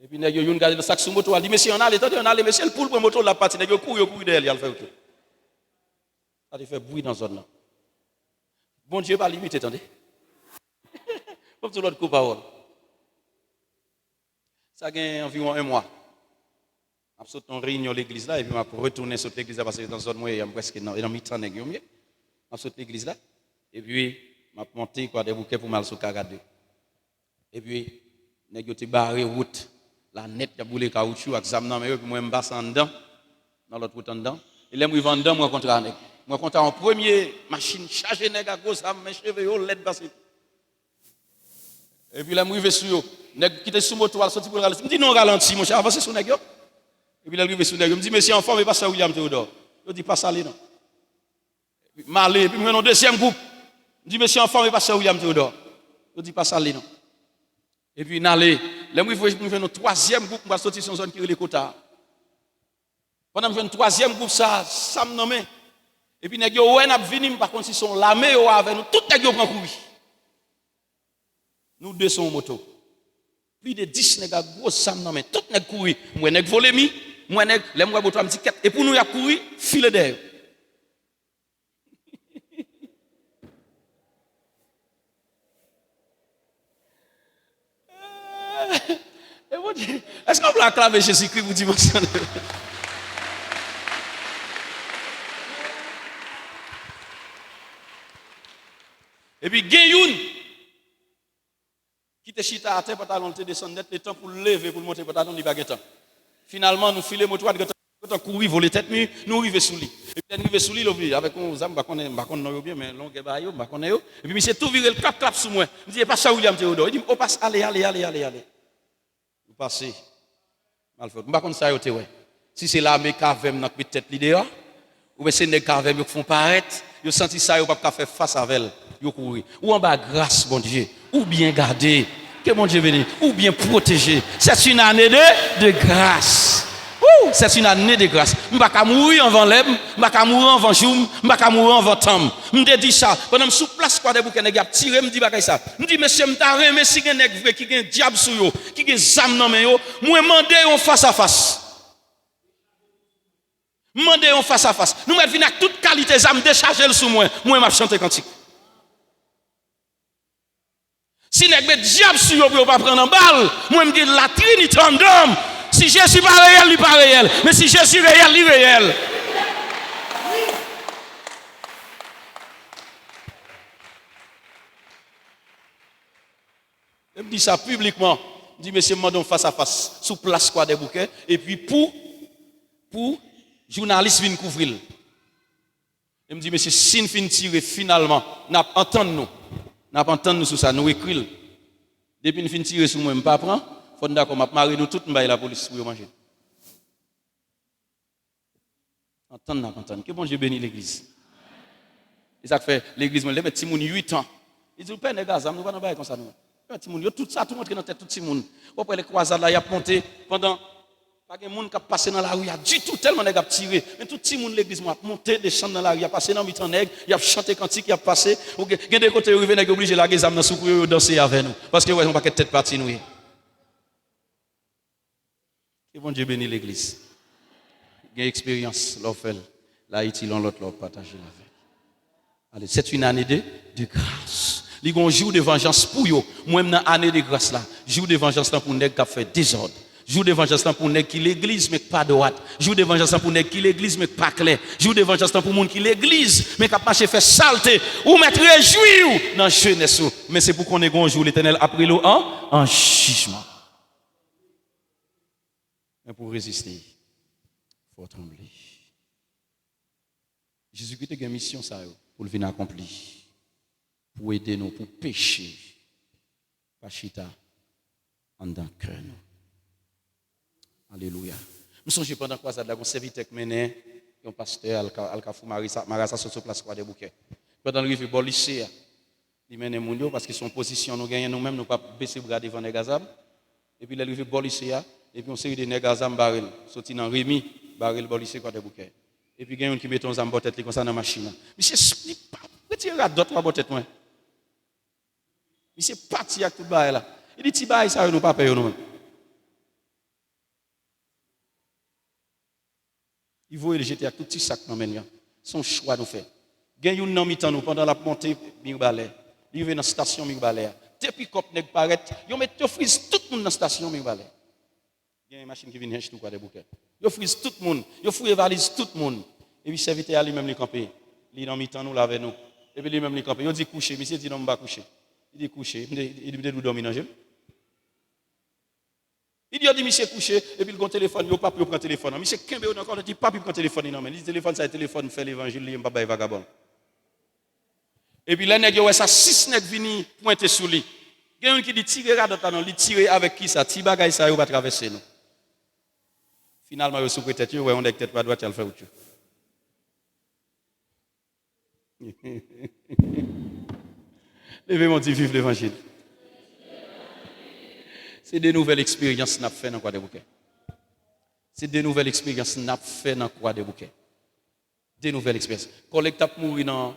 Et puis, je suis regardé le sac sur moto, je dis, monsieur, on a allé, monsieur, le poule pour moto, la partie, je suis couru derrière, il fait tout. Ça te fait bruit dans la zone là. Bon Dieu, pas limite, attendez. Comme tout l'autre coup parole. Ça a gagné environ 1 mois. Je suis en réunion à l'église là, et puis je retourner sur l'église là, parce que dans la zone où il y a presque dans mi-temps, je suis l'église là, et puis je suis monté des bouquets pour mal sur K2. Et puis, je suis barré route, la net, il y a boulé caoutchouc, examen, mais puis moi, je passe en dedans, dans l'autre route en dedans, et là, je vais vendre, moi, contre un nègre. Moi, quand en première machine chargée nègre à gauche, mes cheveux, l'aide passée. Et puis là, je vais sur eux. Nègre qui était sous moto, il sorti pour le ralentir. Je me dis non, ralenti, mon cher, avancez sur nègre. Et puis là, je vais sur nègre. Je me dis, monsieur, enfant, mais pas ça, William Théodore. Je dis, pas ça, non. Et puis, malé, puis je vais dans le deuxième groupe. Je dis, monsieur, enfant, mais pas ça, William Théodore. Je dis, pas ça, non. Et puis, n'allez. Là, je vais dans le troisième groupe, je vais sortir sur une zone qui est les quotas. Pendant que je vais dans le troisième groupe, ça me nomme. Et puis, nèg yo ouais n'a venu par contre si sont lamé avec nous tout nèg yo prend courir. Nous deux sommes en moto. Plus de 10 nègres gros sam non mais tout nèg courir. Moi nèg volé mi, moi nèg les moi boto petit quête et pour nous y a courir file derrière. Est-ce qu'on peut acclamer Jésus-Christ pour dimanche? Et puis, Genyoun, qui te chita à terre, pantalon te descend net, le temps pour lever, pour monter, pantalon, il va gagner temps. Finalement, nous filons moto, nous courir, voler tête, nous arrivons sous lui. Et puis, nous arrivons sous lui, avec nos âmes, nous connaissons bien, mais longue baille, nous connaissons. Et puis, monsieur tout viré, le clap sous moi. Je dis, pas ça, William Théodore. Il dit, on passe, allez. Vous passez. Mal fait. Je ne sais pas ça, ouais. Si c'est là, mais qu'avec notre tête l'idée, ou bien c'est des qu'avec qui font paraître, ils senti ça, ils ne peuvent pas faire face à elle. Ou en bas grâce, bon Dieu, ou bien garder, que mon Dieu bénisse, ou bien protéger. C'est une année de grâce. C'est une année de grâce. Je ne vais pas mourir avant l'âme, je ne vais pas mourir avant jour, je ne vais pas mourir avant temps. Je me dis ça. Pendant que je suis place, quoi, des bouquets, je tiré, je me dis ça. Je me dis, monsieur, je me dis, si vous avez qui a un diable sur vous, qui a des âmes dans les mains, je demande face à face. Demandez face à face. Nous mettons avec toute qualité d'âme déchargée sur moi. Moi, je chante cantique. Si vous avez diable sur vous, vous ne pas prendre en balle. Moi, je dis la Trinité en d'homme. Si Jésus n'est pas réel, il n'est pas réel. Mais si Jésus est réel, il est réel. Je dis ça publiquement. Je dis, monsieur, demandons face à face, sous place quoi des bouquets. Et puis, pour journalistes viennent couvrir. Je me dis, monsieur, si nous finissons tirer finalement, nous entendons nous sur ça, nous écrivons. Depuis nous finissons tirer sur moi, je ne pas prendre. Il faut d'accord, je marie nous toutes, la police pour manger. Entendre. Que bon Dieu bénisse l'église. Et ça fait l'église, je mets Timoun 8 ans. Il dit, vous prenez des gaz, nous ne pouvons pas comme ça. Tout ça, tout montre dans la tête, tout le monde. Après les croisades, là, il a monté pendant. Pas de monde qui a passé dans la rue, il y a du tout, tellement de gens qui tiré. Mais tout le monde l'église a monté, descendu dans la rue, il a passé dans le temps nègre, il a chanté cantique, il a passé. Il y a des côtés où il est obligé de la guézam dans le danser avec nous. Parce que, ouais, on va pas tête partie, nous. Que bon Dieu bénisse l'église. Il y a une expérience, l'offre, l'Haïti, l'autre, l'autre, partager la vie. Allez, c'est une année de grâce. Il y a un jour de vengeance pour eux. Moi-même, dans l'année de grâce là, jour de vengeance pour nous qui a fait désordre. Jour de vengeance pour nous qui l'église mais pas droite. Jour de vengeance pour nous qui l'église mais pas clair. Jour de vengeance pour nous qui l'église mais qui a marché fait saleté ou mettre réjouir dans jeunesse. Mais c'est pour qu'on ait un jour l'Éternel après l'eau en jugement. Mais pour résister, il faut trembler. Jésus-Christ a une mission ça pour le venir accomplir. Pour aider nous, pour pécher. Pachita en dans le cœur. Alléluia. Nous sommes pendant quoi ça, on serviteur qui menait un pasteur, Al-Kafou Marassa sur place quoi des bouquets. Pendant le rive bon lycée, il mène mon parce que son position nous gagnons nous-mêmes, nous pas baisser bras devant les gazab. Et puis le rive bon lycée, et puis on série de négazam baril, sorti dans Rémi, baril bon lycée quoi des bouquets. Et puis gagne qui met ton zam tête comme ça dans machine. Monsieur explique pas, retirer d'autres trois tête moi. Monsieur parti avec tout bail là. Il dit ti bail ça nous pas payer nous. Il veut le jeter avec tout petit sac dans main. Son choix nous fait. Gagne une mi-temps nous pendant la montée Mirbalais. Il vient dans la station Mirbalais. Depuis cop nèg paraît, yo met yo frise tout le monde dans la station Mirbalais. Il y a une machine qui vient chercher tout quoi des bouquets. Yo frise tout le monde, yo fouille valise tout le monde. Et puis serviteur lui même les camper. Il dans mi-temps nous là avec nous. Et puis lui même les camper. Yo dit coucher, monsieur dit non pas coucher. Il dit coucher, il dit dormir dans jeu. Il dit monsieur couché et puis il prend téléphone, il pas prend téléphone. Monsieur Kembe on encore dit pas prend téléphone non mais il téléphone ça téléphone fait l'évangile il pas bail vagabond. Et puis les nèg yo ça 6 nèg vini pointer sur lui. Il y a un qui dit tirer à d'autres non, il tirer avec qui ça ti bagay ça yo va traverser nous. Finalement yo sous tête yo ouais on est tête pas droite il fait autre. Levez-moi dit vive l'évangile. C'est des nouvelles expériences qu'on a fait dans Croix des Bouquets. C'est des nouvelles expériences qu'on a fait dans Croix des Bouquets. Des nouvelles expériences. Collecte a mouru non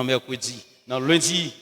mercredi, non lundi.